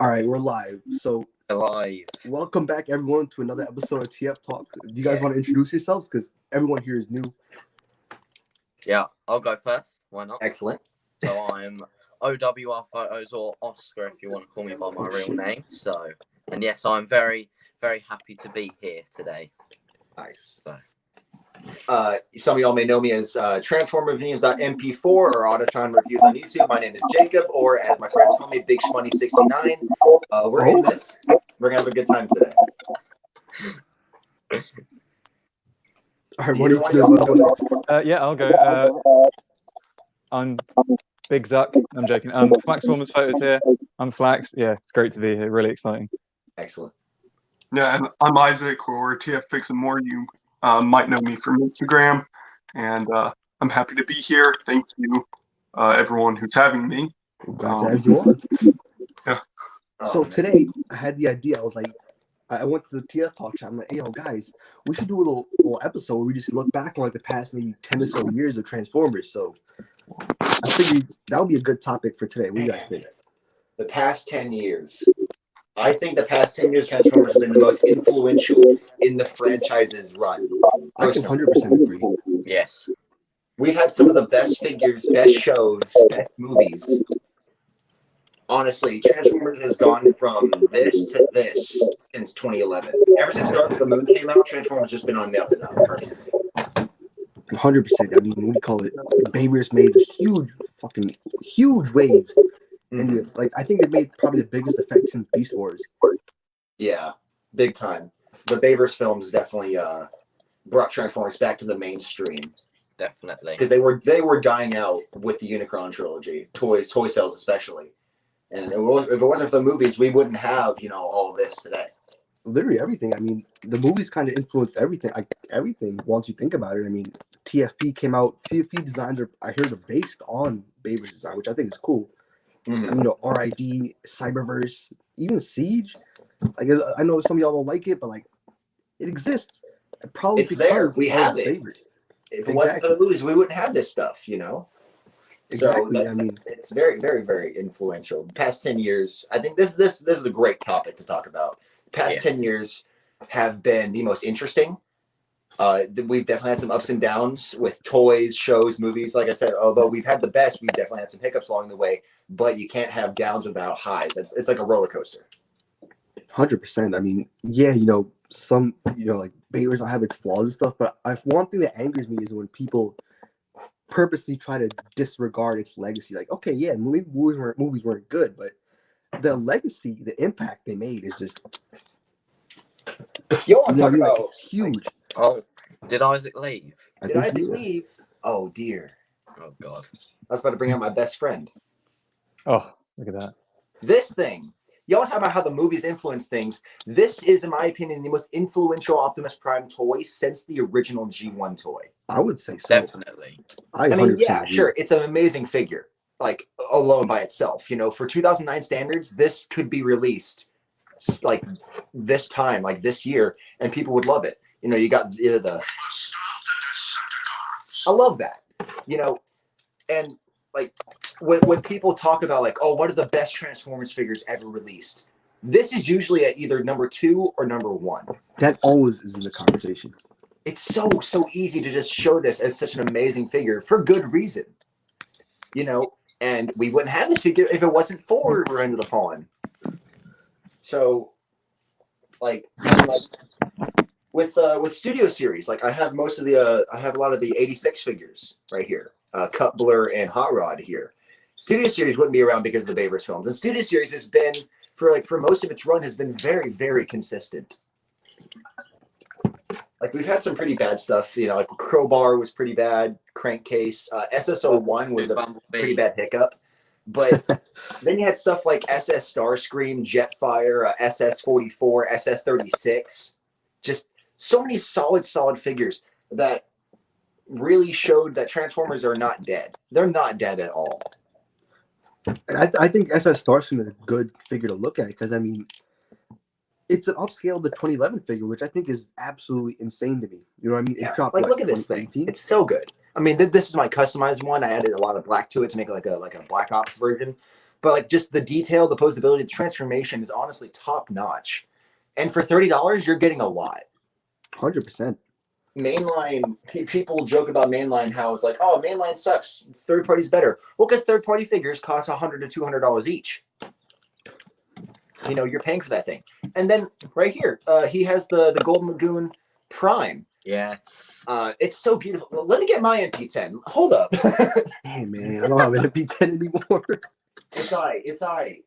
All right, we're live. So, Alive. welcome back, everyone, to another episode of TF Talks. Do you guys want to introduce yourselves? Because everyone here is new. Yeah, I'll go first. Why not? Excellent. So I'm OWR Photos, or Oscar, if you want to call me by my real name. So, and yes, I'm very, very happy to be here today. Nice. So. Some of y'all may know me as transformerreviews.mp4 or Autotron Reviews on YouTube. My name is Jacob, or as my friends call me, Big Shmoney69. We're in this. We're going to have a good time today. All right, what do you Yeah, I'll go. I'm Big Zuck. I'm joking. Flax Woman's Photos here. I'm Flax. Yeah, it's great to be here. Really exciting. Excellent. Yeah, and I'm Isaac, or TF Picks and More. You might know me from Instagram, and I'm happy to be here. Thank you, everyone who's having me. Glad to have you on. Yeah. So today, I had the idea. I was like, I went to the TF Talk chat. I'm like, hey, yo, guys, we should do a little episode where we just look back on like the past maybe 10 or so years of Transformers. So I figured that would be a good topic for today. What do you guys think? The past 10 years. I think the past 10 years, Transformers have been the most influential in the franchise's run. I can 100% agree. Yes. We've had some of the best figures, best shows, best movies. Honestly, Transformers has gone from this to this since 2011. Ever since Dark of the Moon came out, Transformers has just been on the up and up, personally. 100%. I mean, what do you call it? Bayverse made huge waves. And like, I think it made probably the biggest effect since Beast Wars. Yeah, big time. The Bayverse films definitely brought Transformers back to the mainstream. Definitely. Because they were dying out with the Unicron trilogy, toy sales especially. And if it wasn't for the movies, we wouldn't have, all of this today. Literally everything. I mean, the movies kind of influenced everything. Everything, once you think about it. I mean, TFP came out. TFP designs are based on Bayverse design, which I think is cool. Mm-hmm. RID, Cyberverse, even Siege. Like, I know some of y'all don't like it, but like, it exists. Probably it's there. We have it. Bayverse. If it wasn't for the movies, we wouldn't have this stuff, Exactly. So I mean, it's very, very, very influential. The past 10 years, I think this is a great topic to talk about. The past 10 years have been the most interesting. We've definitely had some ups and downs with toys, shows, movies. Like I said, although we've had the best, we've definitely had some hiccups along the way. But you can't have downs without highs. It's like a roller coaster. 100%. I mean, yeah, some, like Bayverse will have its flaws and stuff, but one thing that angers me is when people purposely try to disregard its legacy. Like, okay, yeah, movies weren't good, but the legacy, the impact they made is just it's huge. Oh, did Isaac leave? Did Isaac leave? Oh dear. Oh God. I was about to bring out my best friend. Oh, look at that. This thing. Y'all talk about how the movies influence things. This is, in my opinion, the most influential Optimus Prime toy since the original G1 toy. I would say so. Definitely. I mean, yeah, sure. It's an amazing figure, like alone by itself. For 2009 standards, this could be released like this time, like this year, and people would love it. You got the. I love that. And like when people talk about like, oh, what are the best Transformers figures ever released? This is usually at either number 2 or number 1. That always is in the conversation. It's so easy to just show this as such an amazing figure for good reason. And we wouldn't have this figure if it wasn't for Revenge of the Fallen. So, like with Studio Series, like I have I have a lot of the 86 figures right here, Cutler and Hot Rod here. Studio Series wouldn't be around because of the Bayverse films, and Studio Series has been for most of its run has been very, very consistent. Like we've had some pretty bad stuff, like Crowbar was pretty bad, Crankcase, SSO1 was a pretty bad hiccup, but then you had stuff like SS Starscream, Jetfire, SS44, SS36, just so many solid figures that really showed that Transformers are not dead. They're not dead at all. And I think SS Starscream is a good figure to look at because, I mean, it's an upscale of the 2011 figure, which I think is absolutely insane to me. You know what I mean? Yeah. Like, look at this thing. It's so good. I mean, this is my customized one. I added a lot of black to it to make it like a Black Ops version. but like just the detail, the posability, the transformation is honestly top notch. And for $30, you're getting a lot. 100%. Mainline, people joke about mainline, how it's like, oh, mainline sucks, third party's better. Well, because third party figures cost $100 to $200 each. You know, you're paying for that thing. And then right here, he has the Golden Lagoon Prime. Yes. It's so beautiful. Well, let me get my MP10. Hold up. Hey man, I don't have an MP10 anymore. It's I. It's I.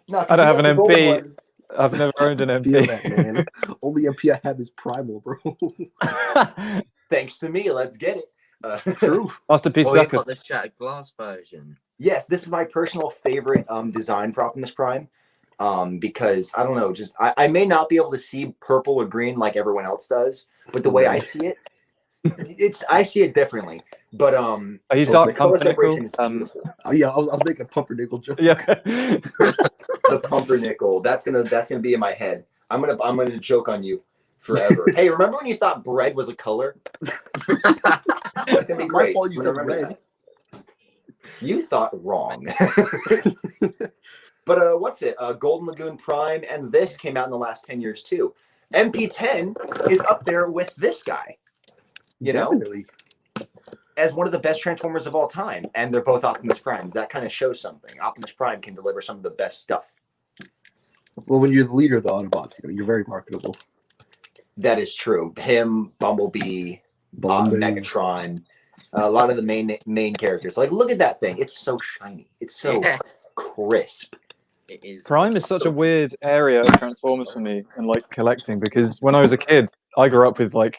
No, I don't have an the golden MP. one. I've never owned an Feel MP. that, man. Only MP I have is Primal, bro. Thanks to me. Let's get it. True. Masterpiece Oh, you suckers. got the shattered glass version. Yes, this is my personal favorite design for Optimus Prime. Because I don't know, just I may not be able to see purple or green like everyone else does, but the way I see it, I see it differently. But Are you just dark the color pumpernickel? separation is beautiful. Oh, yeah, I'll make a pumpernickel joke. Yeah. The pumpernickel, that's gonna be in my head. I'm gonna joke on you forever. Hey, remember when you thought bread was a color? That's gonna be My great. fault you said Remember red. that. You thought wrong. But what's it? Golden Lagoon Prime, and this came out in the last 10 years too. MP10 is up there with this guy. You Definitely. know, as one of the best Transformers of all time, and they're both Optimus Primes. That kind of shows something. Optimus Prime can deliver some of the best stuff. Well, when you're the leader of the Autobots, you're very marketable. That is true. Him, Bumblebee, Bumblebee. Megatron, a lot of the main characters. Like, look at that thing. It's so shiny. It's so crisp. It is. Prime is such a weird area of Transformers for me and like collecting, because when I was a kid, I grew up with like,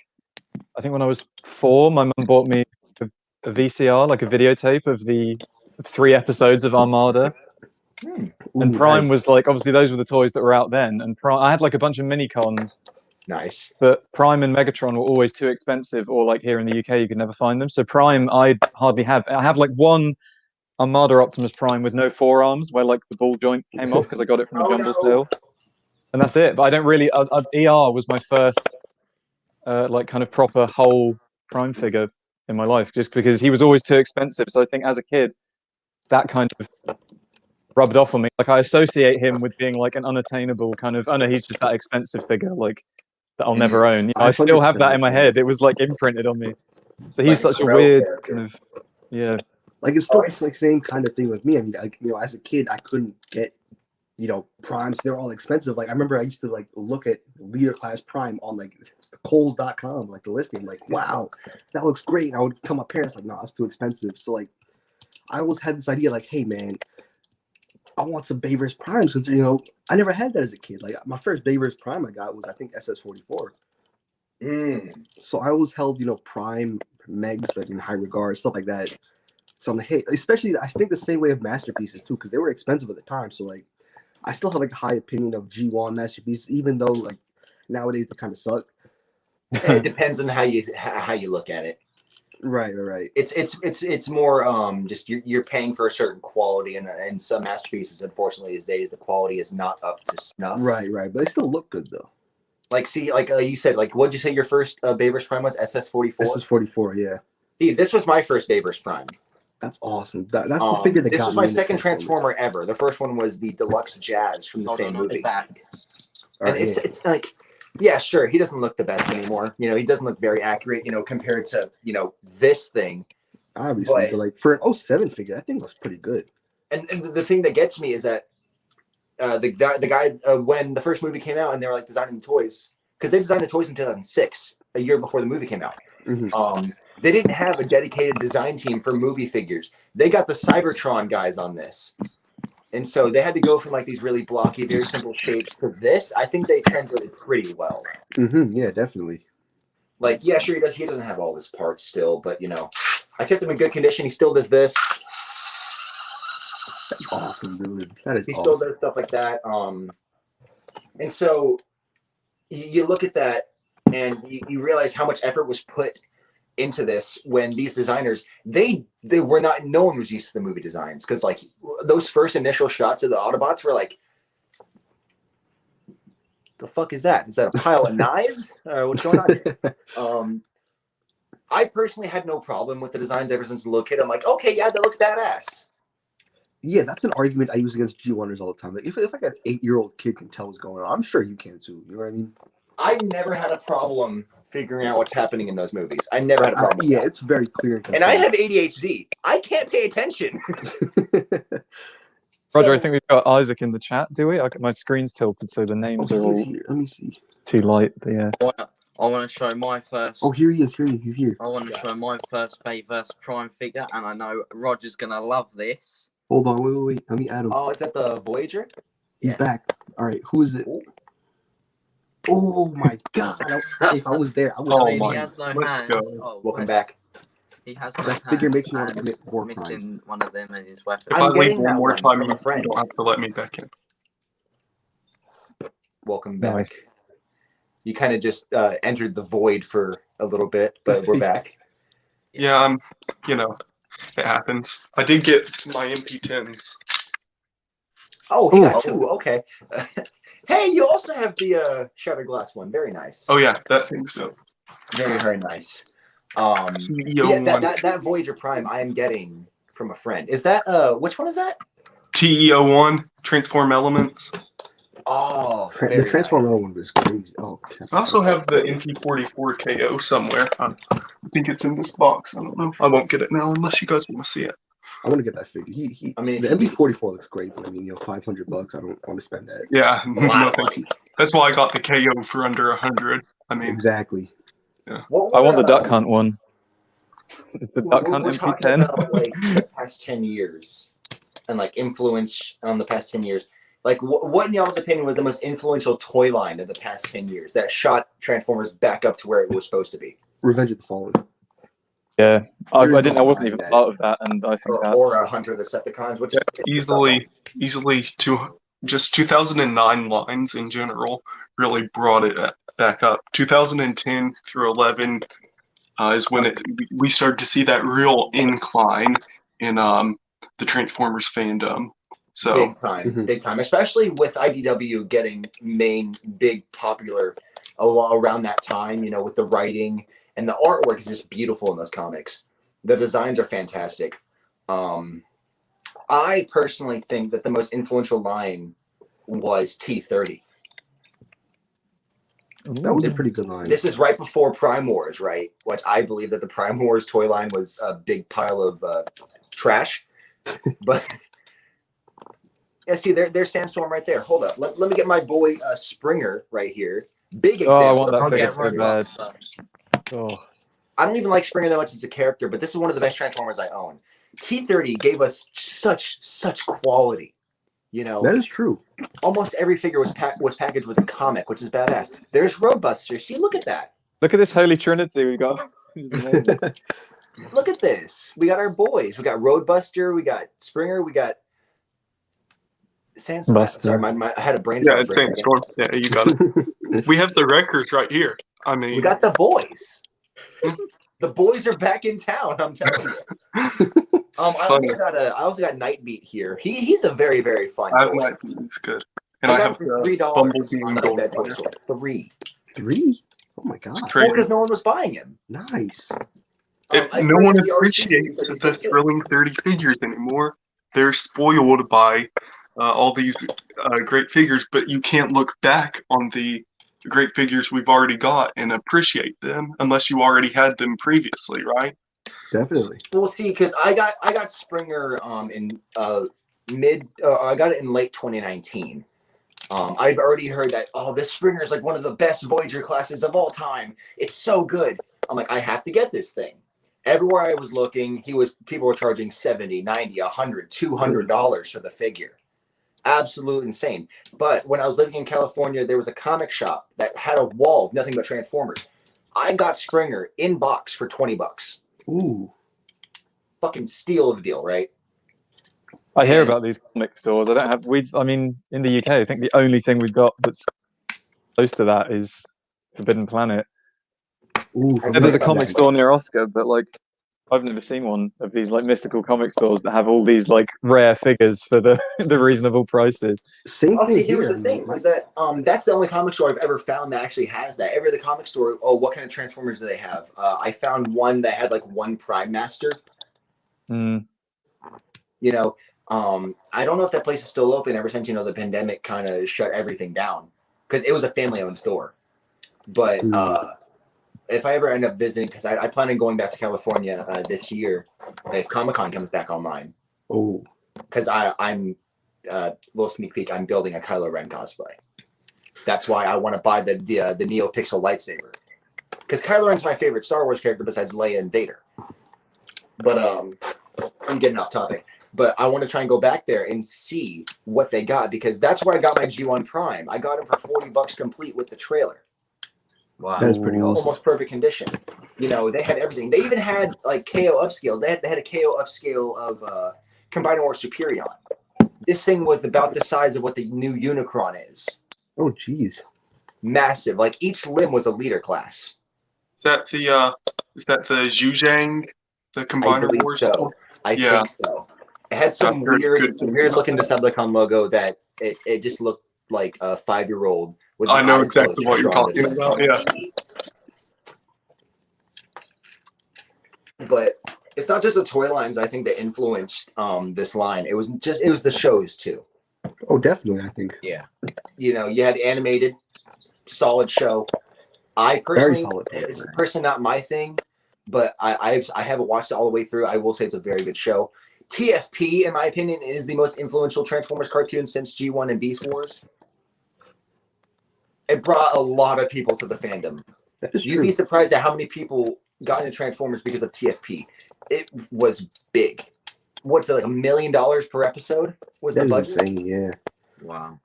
I think when I was 4, my mum bought me a VCR, like a videotape of the 3 episodes of Armada. And Prime was like, obviously those were the toys that were out then. And I had like a bunch of mini cons. Nice. But Prime and Megatron were always too expensive, or like here in the UK, you could never find them. So Prime, I hardly have. I have like one Armada Optimus Prime with no forearms, where like the ball joint came off because I got it from a jumble sale, and that's it. But I don't really. ER was my first, like kind of proper whole Prime figure in my life, just because he was always too expensive. So I think as a kid, that kind of rubbed off on me. Like I associate him with being like an unattainable kind of. Oh no, he's just that expensive figure, like that I'll never own. You know, I still have that in my head. It was like imprinted on me. So he's like such a weird kind of, yeah. Like it's still the same kind of thing with me. I mean, like, you know, as a kid, I couldn't get, you know, primes. They're all expensive. Like I remember I used to like look at leader class prime on like Kohl's.com, like the listing. Like, wow, that looks great. And I would tell my parents like, no, it's too expensive. So like, I always had this idea like, hey man, I want some Bayverse primes because, you know, I never had that as a kid. Like my first Bayverse prime I got was I think SS44. So I always held, you know, prime megs like in high regard, stuff like that. So I'm like, hey, especially I think the same way of masterpieces too, because they were expensive at the time. So like, I still have like a high opinion of G1 masterpieces, even though like nowadays they kind of suck. It depends on how you look at it. Right. It's more just you're paying for a certain quality, and some masterpieces, unfortunately, these days the quality is not up to snuff. Right. But they still look good though. Like, see, like you said, like what'd you say your first Bayverse Prime was? SS44. SS44, yeah. See, this was my first Bayverse Prime. That's awesome. That's the figure that this got was me my into second Transformer ever. The first one was the Deluxe Jazz from the same movie. And it's like, yeah, sure, he doesn't look the best anymore. You know, he doesn't look very accurate, you know, compared to, you know, this thing. Obviously, but like for an 07 figure, that thing looks pretty good. And the thing that gets me is that the guy when the first movie came out and they were like designing the toys, because they designed the toys in 2006, a year before the movie came out. They didn't have a dedicated design team for movie figures. They got the Cybertron guys on this. And so they had to go from like these really blocky, very simple shapes to this. I think they translated pretty well. Yeah, definitely. Like, yeah, sure, he doesn't have all his parts still, but you know, I kept him in good condition. He still does this. That's awesome, dude. That is He awesome. still does stuff like that. And so you look at that and you realize how much effort was put into this when these designers, they were not, no one was used to the movie designs, because like those first initial shots of the Autobots were like, the fuck is that? Is that a pile of knives? What's going on here? I personally had no problem with the designs ever since the little kid. I'm like, okay, yeah, that looks badass. Yeah, that's an argument I use against G1ers all the time. Like, if like an 8-year-old kid can tell what's going on, I'm sure you can too. You know what I mean? I never had a problem figuring out what's happening in those movies. I never had a problem with Yeah, that. it's very clear. And I have ADHD. I can't pay attention. Roger, I think we've got Isaac in the chat, do we? My screen's tilted, so the names are all here. Let me see. too light. But yeah. I want to show my first. Oh, here he is. He's here. I want to show my first Bayverse Prime figure, and I know Roger's gonna love this. Hold on, wait. Let me add him. Oh, is that the Voyager? He's back. All right, who is it? Oh my God! If I was there, I would. Oh I mean, my. he has no Let's hands. go. Oh, Welcome back. He has no That figure hands, makes me want to and commit war missing crimes. one of them as his weapon. If I'm I leave getting one that more one time, from you a friend. don't have to let me back in. Welcome back. Nice. You kind of just entered the void for a little bit, but we're back. Yeah, it happens. I did get my MP10s. Oh, he got two. Okay. Hey, you also have the Shattered Glass one. Very nice. Oh yeah, that thing's dope. Very, very nice. TEO1. That Voyager Prime I am getting from a friend. Is that which one is that? TEO1, Transform Elements. Oh, The Transformer one was crazy. Oh, I also have the MP44 KO somewhere. I think it's in this box. I don't know. I won't get it now unless you guys want to see it. I want to get that figure. I mean, the MB44 looks great, but I mean, $500. I don't want to spend that. Yeah, Wow. no, thank you. That's why I got the KO for under 100. I mean, Exactly. Yeah. I want the Duck Hunt one. It's the Duck Hunt we're talking MP10. about like the past 10 years and like influence on the past 10 years. Like, what in y'all's opinion was the most influential toy line of the past 10 years that shot Transformers back up to where it was supposed to be? Revenge of the Fallen. Yeah, I wasn't even part of that, and I think that. Or Hunter of the Decepticons, which easily 2009 lines in general really brought it back up. 2010 through 11 is when we started to see that real incline in the Transformers fandom. So big time, especially with IDW getting big popular around that time. You know, with the writing and the artwork is just beautiful in those comics. The designs are fantastic. I personally think that the most influential line was T30. That was a pretty good line. This is right before Prime Wars, right? Which I believe that the Prime Wars toy line was a big pile of trash. But yeah, see, there's Sandstorm right there. Hold up. Let me get my boy Springer right here. Big example. Oh, I want that I'll figure get so bad. Oh. I don't even like Springer that much as a character, but this is one of the best Transformers I own. T30 gave us such quality. You know, that is true. Almost every figure was packaged with a comic, which is badass. There's Roadbuster. See, look at that. Look at this holy trinity we got. This is amazing. Look at this. We got our boys. We got Roadbuster. We got Springer. We got Sandstorm. Sorry, I had a brain fart. Yeah, it's Sandstorm. Yeah, you got it. We have the records right here. I mean, we got the boys. The boys are back in town. I'm telling you. I also got Nightbeat here. He's a very, very fun I have boy. Nightbeat. It's good. And I I got have for $3 Bumblebee on and Big Bad Toy Goldfinger. Store. $3. Oh my God. Well, because no one was buying him. Nice. No one appreciates the thrilling 30 figures anymore. They're spoiled by all these great figures, but you can't look back on the great figures we've already got and appreciate them unless you already had them previously, right? Definitely. Well, see, because I got Springer in I got it in late 2019. I've already heard that, this Springer is like one of the best Voyager classes of all time. It's so good. I'm like, I have to get this thing. Everywhere I was looking, people were charging $70, $90, $100, $200 for the figure. Absolute insane. But when I was living in California, there was a comic shop that had a wall of nothing but Transformers. I got Springer in box for $20. Ooh. Fucking steal of a deal, right? I hear about these comic stores. I mean, in the UK, I think the only thing we've got that's close to that is Forbidden Planet. Ooh, there's a comic store near Oscar, but like, I've never seen one of these like mystical comic stores that have all these like rare figures for the reasonable prices. Same thing here was the thing was that that's the only comic store I've ever found that actually has that. Every other comic store, what kind of Transformers do they have? I found one that had like one Prime Master. Mm. You know, I don't know if that place is still open ever since the pandemic kind of shut everything down, because it was a family-owned store. But if I ever end up visiting, because I plan on going back to California this year if Comic-Con comes back online. Oh, because I'm little sneak peek. I'm building a Kylo Ren cosplay. That's why I want to buy the NeoPixel lightsaber, because Kylo Ren's my favorite Star Wars character besides Leia and Vader. But I'm getting off topic. But I want to try and go back there and see what they got, because that's where I got my G1 Prime. I got it for $40 complete with the trailer. Wow. that's pretty awesome. Almost perfect condition. They had everything. They even had like KO upscale. They had a KO upscale of Combiner Wars Superion. This thing was about the size of what the new Unicron is. Oh, jeez. Massive. Like each limb was a leader class. Is that the Zhuzhang, the I Combiner believe Wars? so. I think so. It had some I've heard good things weird about looking that. Decepticon logo that it just looked like a 5-year-old. With I the know eyes exactly closed what you're drawing the talking about. Decepticon. Yeah. But it's not just the toy lines, I think, that influenced this line. It was the shows too. Oh, definitely. I think. Yeah. You had animated, solid show. I Very personally, solid. it's personally not my thing, but I haven't watched it all the way through. I will say it's a very good show. TFP, in my opinion, is the most influential Transformers cartoon since G1 and Beast Wars. It brought a lot of people to the fandom. That is You'd true. be surprised at how many people got into Transformers because of TFP. It was big. What's it, like $1 million per episode? Was the That is budget? insane. Yeah. Wow.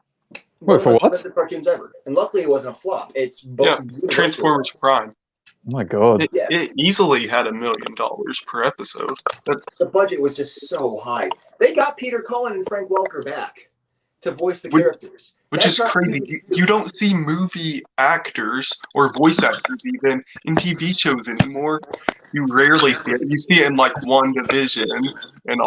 One of for the most what? expensive cartoons ever. And luckily it wasn't a flop. It's Yeah, universally Transformers Prime. Oh my god. It easily had $1 million per episode. That's the budget was just so high. They got Peter Cullen and Frank Welker back to voice the Which- characters. which That's is not crazy. easy. You don't see movie actors or voice actors even in TV shows anymore. You rarely see it. You see it in like WandaVision and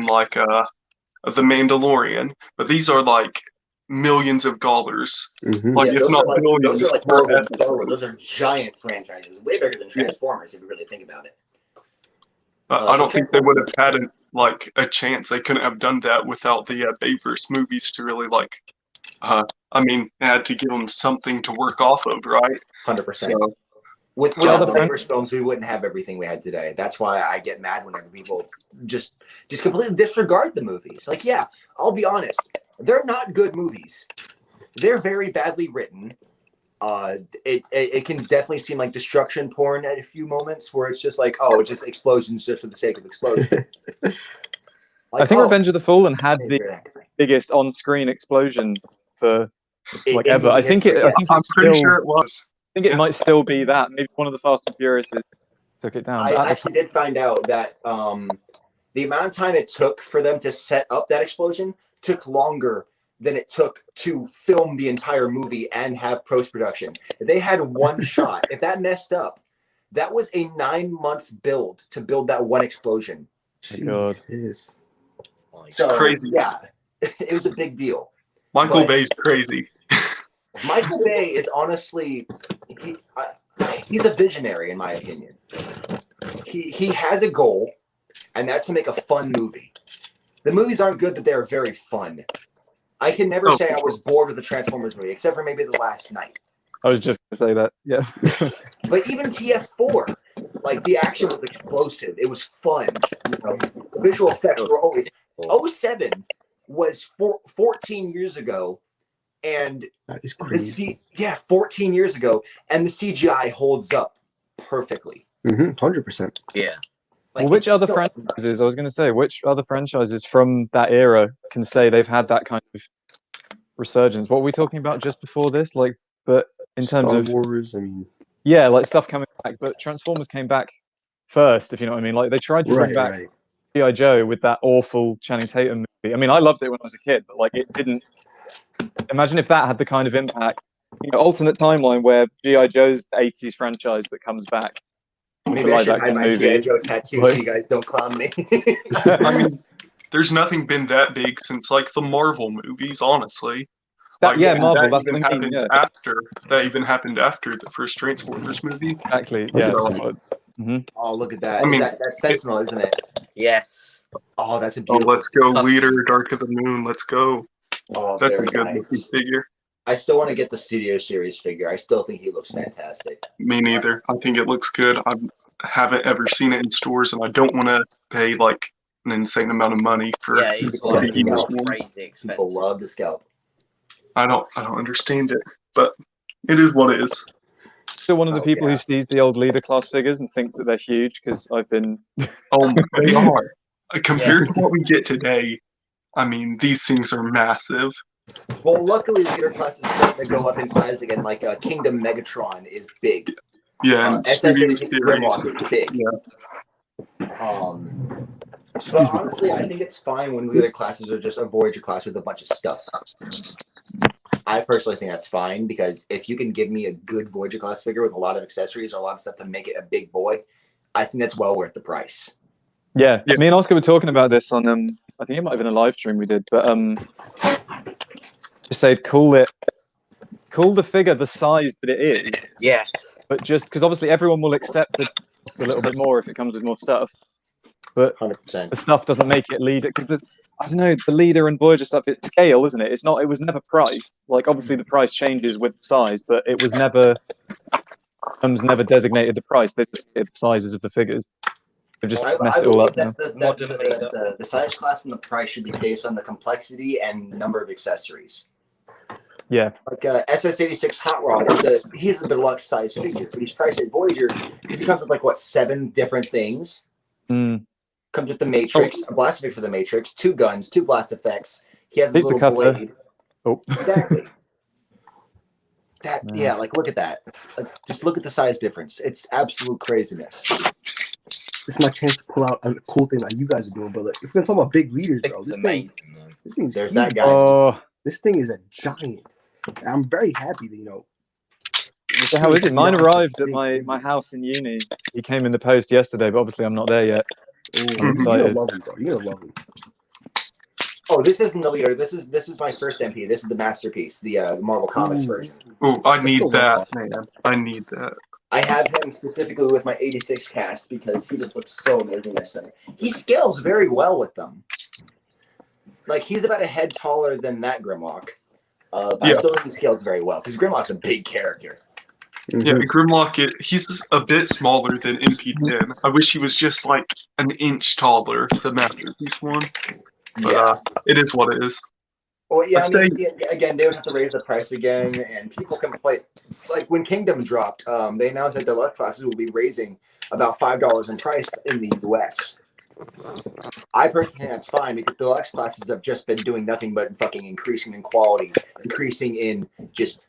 like The Mandalorian. But these are like millions of dollars. Mm-hmm. Like, Yeah, if those not are like, billions those are like per Marvel and episode. Star Wars. Those are giant franchises, way bigger than Yeah. Transformers if you really think about it. I don't think they would have had a chance. They couldn't have done that without the Bayverse movies to really they had to give them something to work off of, right? 100%. So Without other the friend- Bayverse films, we wouldn't have everything we had today. That's why I get mad whenever people just completely disregard the movies. Like, yeah, I'll be honest, they're not good movies. They're very badly written. It can definitely seem like destruction porn at a few moments where it's just like, oh, it's just explosions just for the sake of explosions. I think Revenge of the Fallen had the Exactly. biggest on-screen explosion for like In ever. I movie think history, it. I yes. think I'm it's pretty still. sure it was. I think it Yeah. might still be that. Maybe one of the Fast and Furious took it down. I But at the actually did find out that the amount of time it took for them to set up that explosion took longer than it took to film the entire movie and have post-production. They had one shot. If that messed up, that was a 9-month build to build that one explosion. God. Jeez. So crazy. yeah, it was a big deal. Michael But- Bay's crazy. Michael Bay is honestly, he's a visionary in my opinion. He has a goal, and that's to make a fun movie. The movies aren't good, but they are very fun. I can never say I was bored with the Transformers movie, except for maybe the last night. I was just gonna say that. Yeah. But even TF4, like the action was explosive. It was fun. Visual effects were always. 07 was 14 years ago, and That is the crazy. 14 years ago, and the CGI holds up perfectly. 100%. Yeah. Like, Well, which it's other so franchises? I was going to say, which other franchises from that era can say they've had that kind of resurgence? What were we talking about just before this? Like, but in terms Star of Wars, I mean, yeah, like stuff coming back, but Transformers came back first, if you know what I mean. Like they tried to bring back right. G.I. Joe with that awful Channing Tatum movie. I mean, I loved it when I was a kid, but like it didn't. Imagine if that had the kind of impact. Alternate timeline where G.I. Joe's the 80s franchise that comes back. With Maybe the I live should hide action my movie. G.I. Joe tattoo so Like- you guys don't clown me. I mean, there's nothing been that big since like the Marvel movies, honestly. That, yeah, and Marvel. That That's even what I mean. happens Yeah, after. That even happened after the first Transformers movie. exactly. Yeah. So- that's what- Oh, look at that. I mean, That's Sentinel, isn't it? Yes. Oh, that's a Oh, beautiful. let's go, Leader, Dark of the Moon. Let's go. Oh, That's a very good nice. looking figure. I still want to get the Studio Series figure. I still think he looks fantastic. Me neither. I think it looks good. I haven't ever seen it in stores, and I don't want to pay like an insane amount of money for Yeah, he's People like love the scalp. crazy expensive. People love the scalp. I don't understand it, but it is what it is. Still one of the Oh, people yeah. who sees the old leader class figures and thinks that they're huge because I've been. They are. Compared to what we get today, I mean, these things are massive. Well, luckily, leader class is starting to go up in size again. Like Kingdom Megatron is big. Yeah, and Studio SS86 Series. Grimlock is big. Yeah. But honestly, I think it's fine when leader classes are just a Voyager class with a bunch of stuff. I personally think that's fine because if you can give me a good Voyager class figure with a lot of accessories or a lot of stuff to make it a big boy, I think that's well worth the price. Yeah, Yeah. me and Oscar were talking about this on I think it might have been a live stream we did, but just said call the figure the size that it is. Yes. But just because obviously everyone will accept it just a little bit more if it comes with more stuff. But 100%. the stuff doesn't make it leader because there's I don't know, the leader and Voyager stuff, it's scale, isn't it? It was never priced. Like obviously the price changes with size, but it was never designated the price. They designated the sizes of the figures. They've just messed it all up now. The size class and the price should be based on the complexity and number of accessories. Yeah. Like SS86 Hot Rod, he's a deluxe size figure, but he's priced at Voyager because he comes with like 7 different things. Mm. Comes with the Matrix, a blast effect for the Matrix, 2 guns, 2 blast effects. He has a Pizza little cutter. blade. Oh. Exactly. Man. Yeah, like look at that. Like, just look at the size difference. It's absolute craziness. This is my chance to pull out a cool thing that you guys are doing, but like, if we're gonna talk about big leaders, bro, It's this amazing. thing's There's huge. that guy. Oh, This thing is a giant. And I'm very happy that so how is it? Mine beyond arrived the at big my figure. house in uni. He came in the post yesterday, but obviously I'm not there yet. Ooh, I'm you're gonna excited. love him, bro. You're gonna love him. Oh, this isn't the leader. This is my first MP. This is the masterpiece, the Marvel Comics Ooh. version. Oh, I need still that, love man. I need that. I have him specifically with my 86 cast because he just looks so amazing next to me. He scales very well with them. Like, he's about a head taller than that Grimlock. But I still think he scales very well because Grimlock's a big character. Yeah, Grimlock, he's a bit smaller than MP10. I wish he was just like an inch taller, the Masterpiece one. But it is what it is. Well, yeah, I'd I mean, again, they would have to raise the price again, and people complain. Like, when Kingdom dropped, they announced that deluxe classes will be raising about $5 in price in the US. I personally think that's fine because deluxe classes have just been doing nothing but fucking increasing in quality, increasing in just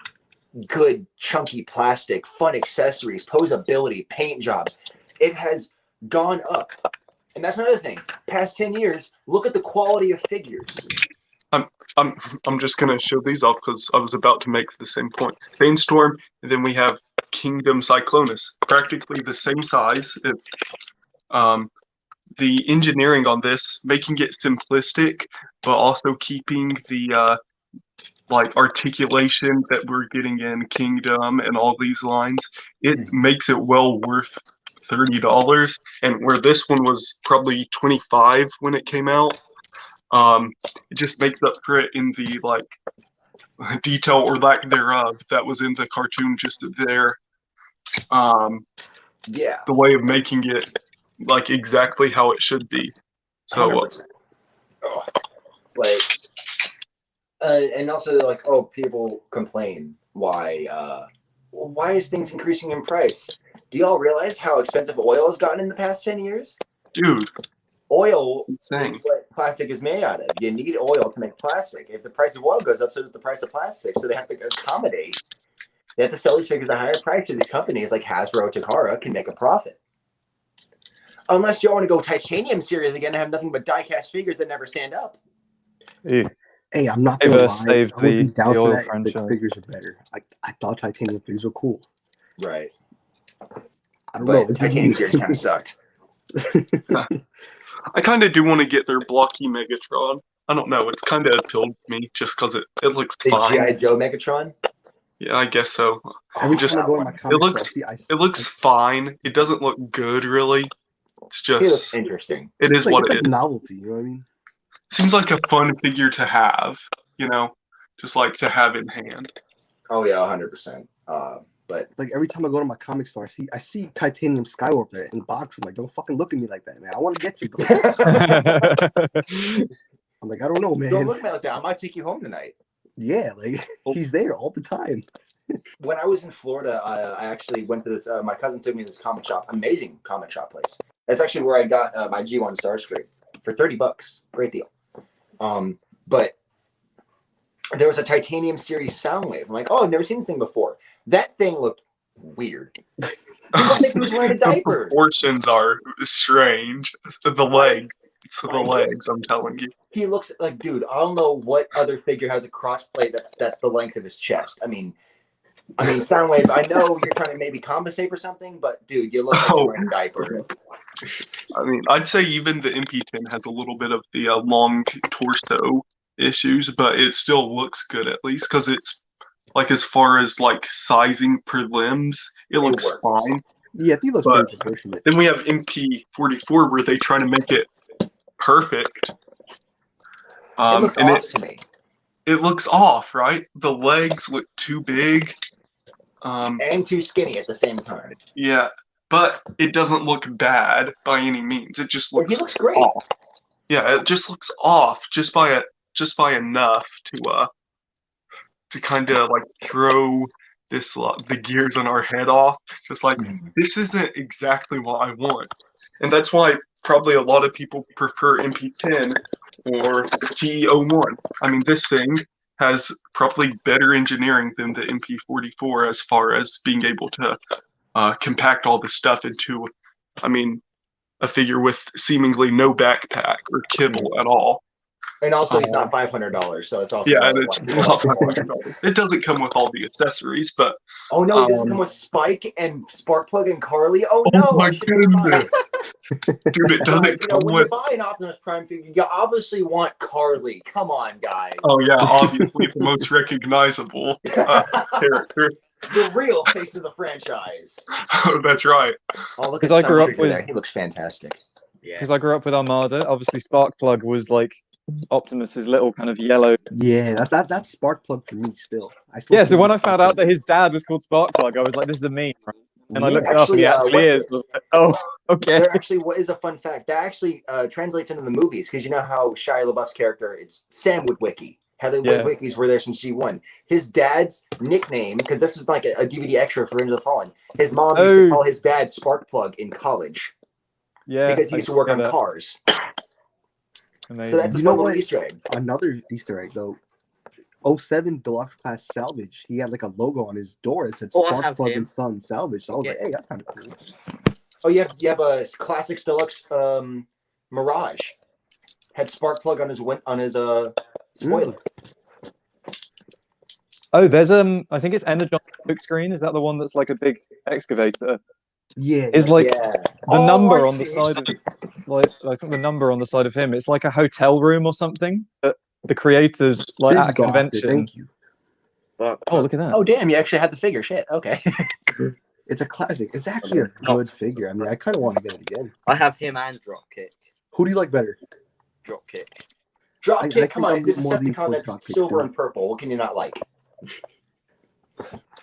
good, chunky plastic, fun accessories, posability, paint jobs. It has gone up. And that's another thing. Past 10 years, look at the quality of figures. I'm just gonna show these off because I was about to make the same point. Sandstorm, and then we have Kingdom Cyclonus, practically the same size. It's the engineering on this, making it simplistic, but also keeping the like articulation that we're getting in Kingdom and all these lines. It makes it well worth $30, and where this one was probably $25 when it came out. It just makes up for it in the like detail or lack thereof that was in the cartoon just there. Yeah. The way of making it like exactly how it should be. So 100%. Like, and also like, oh, people complain why is things increasing in price? Do y'all realize how expensive oil has gotten in the past 10 years? dude, Oil it's is insane. what plastic is made out of. You need oil to make plastic. If the price of oil goes up, so does the price of plastic. So they have to accommodate. They have to sell these figures at a higher price so these companies like Hasbro, Takara can make a profit. Unless you want to go titanium series again and have nothing but die-cast figures that never stand up. Yeah. Hey, I'm not gonna lie. Saved I would be the down for oil that. The franchise. figures are better. I thought titanium figures were cool. Right. I don't know. But the titanium series kind of sucked. I kind of do want to get their blocky Megatron. I don't know. It's kind of appealed to me just because it looks The fine. G.I. Joe Megatron? Yeah, I guess so. Every Just time I go in my comic looks- shop, It looks fine. It doesn't look good really. It's He looks just interesting. it is what it's it like is. novelty, you know what I mean? Seems like a fun figure to have, just like to have in hand. Oh yeah, 100%. But Like every time I go to my comic store, I see titanium Skywarp there in box. I'm like, don't fucking look at me like that, man. I want to get you. I'm like, I don't know, man. don't look at me like that. I might take you home tonight. Yeah, like he's there all the time. When I was in Florida, I actually went to this. My cousin took me to this comic shop, amazing comic shop place. That's actually where I got my G1 Starscream for $30. Great deal. But there was a titanium series Soundwave. I'm like, oh, I've never seen this thing before. That thing looked weird. He looked like he was wearing a The diaper. proportions are strange. The legs. It's the legs, I'm telling you. He looks like, dude, I don't know what other figure has a crossplate that's the length of his chest. I mean, Soundwave, I know you're trying to maybe compensate for something, but dude, you look like you're wearing a diaper. I mean, I'd say even the MP10 has a little bit of the long torso issues, but it still looks good at least because it's like as far as like sizing per limbs, it looks works. fine. Yeah, he looks But pretty proportionate. then we have MP44 where they try to make it perfect. It looks and off to me. it looks off, right? The legs look too big. And too skinny at the same time. Yeah, but it doesn't look bad by any means. It just looks He looks great. off. Yeah, it just looks off just by enough to kind of like throw the gears on our head off. Just like this isn't exactly what I want, and that's why probably a lot of people prefer MP10 or T01. I mean, this thing has probably better engineering than the MP44 as far as being able to compact all this stuff into, a figure with seemingly no backpack or kibble at all. And also, he's not $500, so it's also it's not $500. It doesn't come with all the accessories, but oh no, it doesn't come with Spike and Sparkplug and Carly. Oh no, my goodness, dude, it doesn't come when with. you buy an Optimus Prime figure, you obviously want Carly. Come on, guys. Oh yeah, obviously the most recognizable character. The real face of the franchise. Oh, that's right. Oh, look at I grew up Sunstreaker with. there. He looks fantastic. Yeah. Because I grew up with Armada. Obviously, Sparkplug was like Optimus's little kind of yellow. Yeah, that's spark plug for me still. Yeah, so when I found out that his dad was called Sparkplug, I was like, this is a meme. Right? And I looked it up and he actually is. I was like, oh, okay. There actually, what is a fun fact? That actually translates into the movies, because you know how Shia LaBeouf's character, it's Sam Witwicky. How the Witwickies were there since G1. His dad's nickname, because this is like a DVD extra for Into the Fallen, his mom used to call his dad Sparkplug in college. Yeah, because he used to work on cars. Amazing. So that's a fun little Easter egg. Another Easter egg though. 07 Deluxe Class Salvage. He had like a logo on his door. It said Sparkplug and Son Salvage. So I was like, hey, that's kind of cool. Oh, you have a Classics Deluxe Mirage. Had Sparkplug on his spoiler. Oh, there's I think it's Energon screen. Is that the one that's like a big excavator? Yeah. Is like the number on the side of I think the number on the side of him. It's like a hotel room or something that the creators like at a convention. Thank you. Oh, look at that. Oh, damn! You actually had the figure. Shit. Okay. It's a classic. It's actually a good figure. I mean, I kind of want to get it again. I have him and Dropkick. Who do you like better? Dropkick. Dropkick, come on. It's a Decepticon that's silver and purple. What can you not like?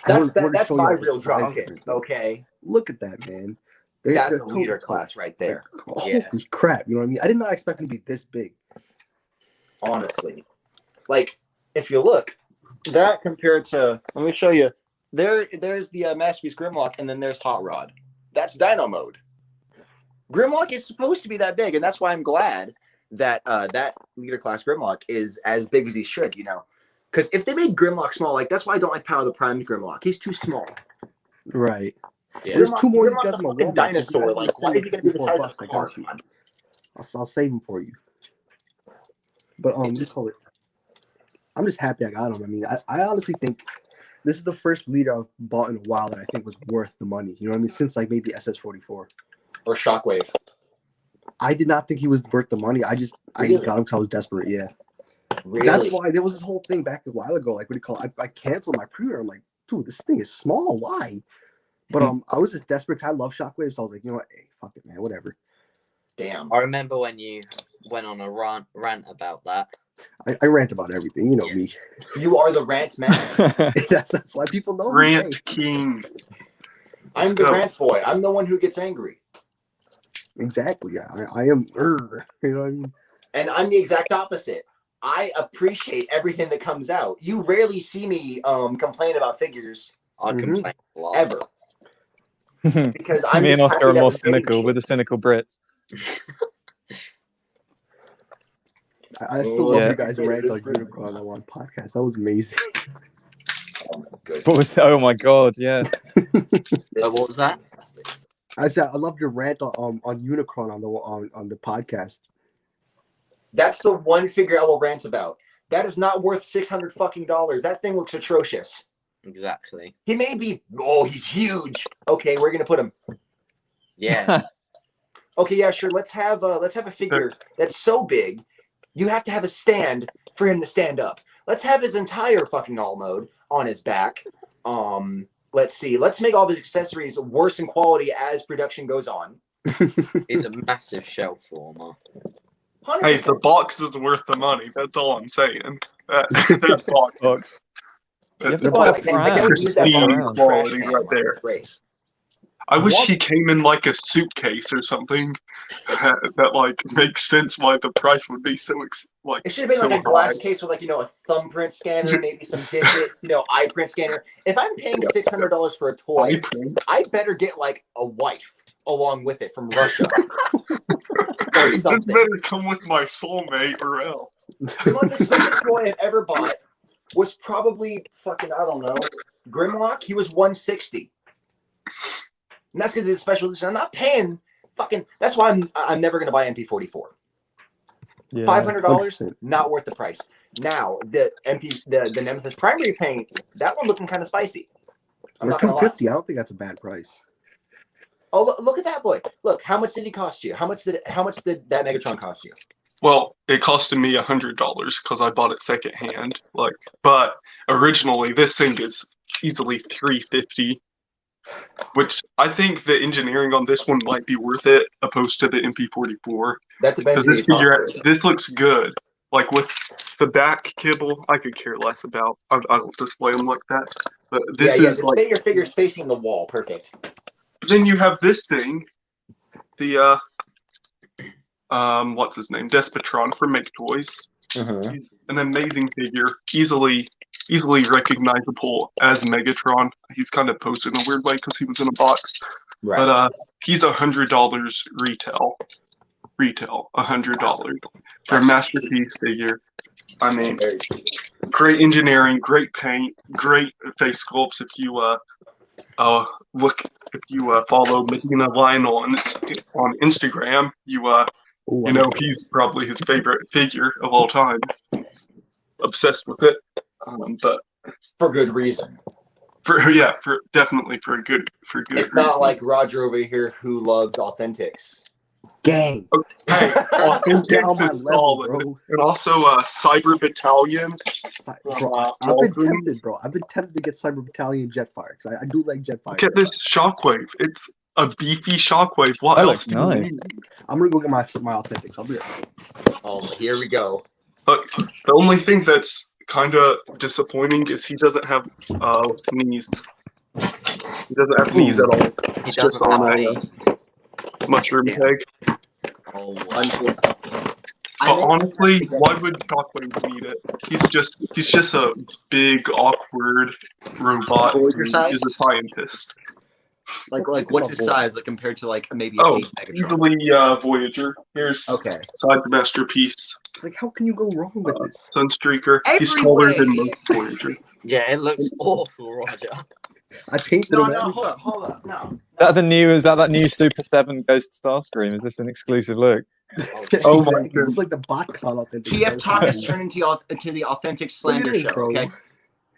That's my real Dropkick. Okay. Look at that, man. That's a leader class right there. Holy crap. You know what I mean? I did not expect him to be this big. Honestly. Like, if you look, that compared to, let me show you. There's the Masterpiece Grimlock, and then there's Hot Rod. That's Dino mode. Grimlock is supposed to be that big, and that's why I'm glad that that leader class Grimlock is as big as he should, you know. Because if they made Grimlock small, like that's why I don't like Power of the Prime's Grimlock. He's too small. Right. Yeah. There's two more. Grimlock's a fucking dinosaur. Like, why is he going to be the size of a car? I'll save him for you. But I'm just happy I got him. I mean, I honestly think this is the first leader I've bought in a while that I think was worth the money. You know what I mean? Since like maybe SS44 or Shockwave. I did not think he was worth the money. I just got him because I was desperate. Yeah. Really? That's why there was this whole thing back a while ago. Like, what do you call it? I canceled my pre-order. I'm like, dude, this thing is small. Why? But I was just desperate because I love Shockwave, so I was like, you know what? Hey, fuck it, man. Whatever. Damn. I remember when you went on a rant about that. I rant about everything. You know me. You are the rant man. that's why people know Rant me. King. I'm the rant boy. I'm the one who gets angry. Exactly. I am. You know what I mean? And I'm the exact opposite. I appreciate everything that comes out. You rarely see me complain about figures. I complain a lot. Ever. Because I'm Me and just Oscar happy are more that I'm getting cynical. We're shit. the cynical Brits. I still love Yeah. you guys rant on Unicron on that one podcast. That was amazing. Oh my goodness. What was? Oh my god! Yeah. This What was that? fantastic. I said I loved your rant on Unicron on the podcast. That's the one figure I will rant about. That is not worth $600 fucking dollars. That thing looks atrocious. Exactly. He may be. Oh, he's huge. Okay, we're gonna put him. Yeah. Okay, yeah, sure. Let's have a figure that's so big, you have to have a stand for him to stand up. Let's have his entire fucking all mode on his back. Let's see. Let's make all of his accessories worse in quality as production goes on. He's a massive shelf warmer. 100%. Hey, the box is worth the money. That's all I'm saying. That box. Box. You have to The buy a box- I can't use that Pristine box as a trash quality can. right there. Great. I wish What? he came in like a suitcase or something that like makes sense why the price would be so It should have been so like a glass high. case with like, a thumbprint scanner, maybe some digits, eye print scanner. If I'm paying $600 for a toy, I better get like a wife along with it from Russia. Or This something. better come with my soulmate or else. The most expensive toy I've ever bought was probably fucking, I don't know, Grimlock. He was $160. And that's because it's a special edition. I'm not paying fucking. That's why I'm never gonna buy MP44. Yeah. $500, 100%. not worth the price. Now the the Nemesis primary paint, that one looking kind of spicy. I'm Or not gonna lie. $250. I don't think that's a bad price. Oh, look at that boy! Look, how much did he cost you? How much did that Megatron cost you? Well, it costed me $100 because I bought it secondhand. But originally this thing is easily $350. Which I think the engineering on this one might be worth it, opposed to the MP44. That depends. Because Who you talk to. this looks good. Like with the back kibble, I could care less about. I don't display them like that. But this is Display like. your figures facing the wall. Perfect. Then you have this thing, the what's his name, Despetron from Make Toys. He's an amazing figure, easily recognizable as Megatron. He's kind of posted in a weird way because he was in a box. Right. But he's $100 retail. $100 for a masterpiece figure. I mean, great engineering, great paint, great face sculpts. If you follow Medina Lionel on Instagram, you know he's probably his favorite figure of all time. Obsessed with it, but for good reason. Definitely for good. It's reason. not like Roger over here who loves authentics. Gang. Hey, Get on my Authentics is level, solid, bro. and also Cyber Battalion. Bro, I've been tempted, bro. I've been tempted to get Cyber Battalion Jetfire because I do like Jetfire. Look at this Shockwave. It's a beefy Shockwave. What That else looks do nice. you need? I'm gonna go get my authentics. I'll be right back. Oh, here we go. But the only thing that's kind of disappointing is he doesn't have knees. He doesn't have knees at all. He It's just doesn't on have a any. mushroom peg. Oh, Unfortunately. But honestly, why would Shockwave need it? He's just a big, awkward robot who Voyager size? is a scientist. Like what's his size? Like compared to like maybe a Oh, Siege Megatron? easily Voyager. Here's Okay. Side's masterpiece. It's like, how can you go wrong with this? Sunstreaker. He's Every taller way. than most Voyager. yeah, it looks awful, Roger. I painted No, him. no, every- hold up, no. Is that new Super 7 Ghost Starscream? Is this an exclusive look? Oh my Exactly. It's like the BotCon authentic. TF Talk has turned into the authentic slander this, show. bro. Okay.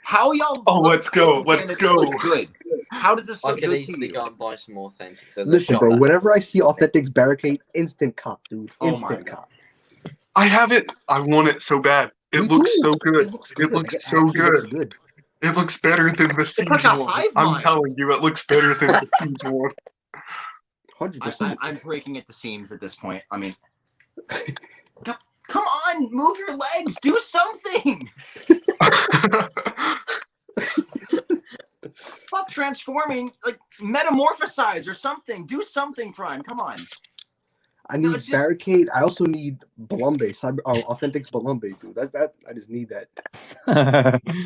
How y'all? Oh, let's go, saying let's that go. this looks good. How does this I look could good to easily you? go and buy some authentics. So Listen, bro. Whenever I see authentics barricade, instant cop, dude. Oh my Instant God. cop. I have it. I want it so bad. It Me looks too. so good. It looks It good. looks It so actually looks good. good. It looks better than the Siege like a one. hive I'm mind. telling you, it looks better than the Siege one. 100%. I'm breaking at the seams at this point. I mean, come on, move your legs, do something. Stop transforming, like metamorphosize or something. Do something, Prime. Come on. I need barricade. I also need Bumblebee, authentic Bumblebee, dude. That I just need that.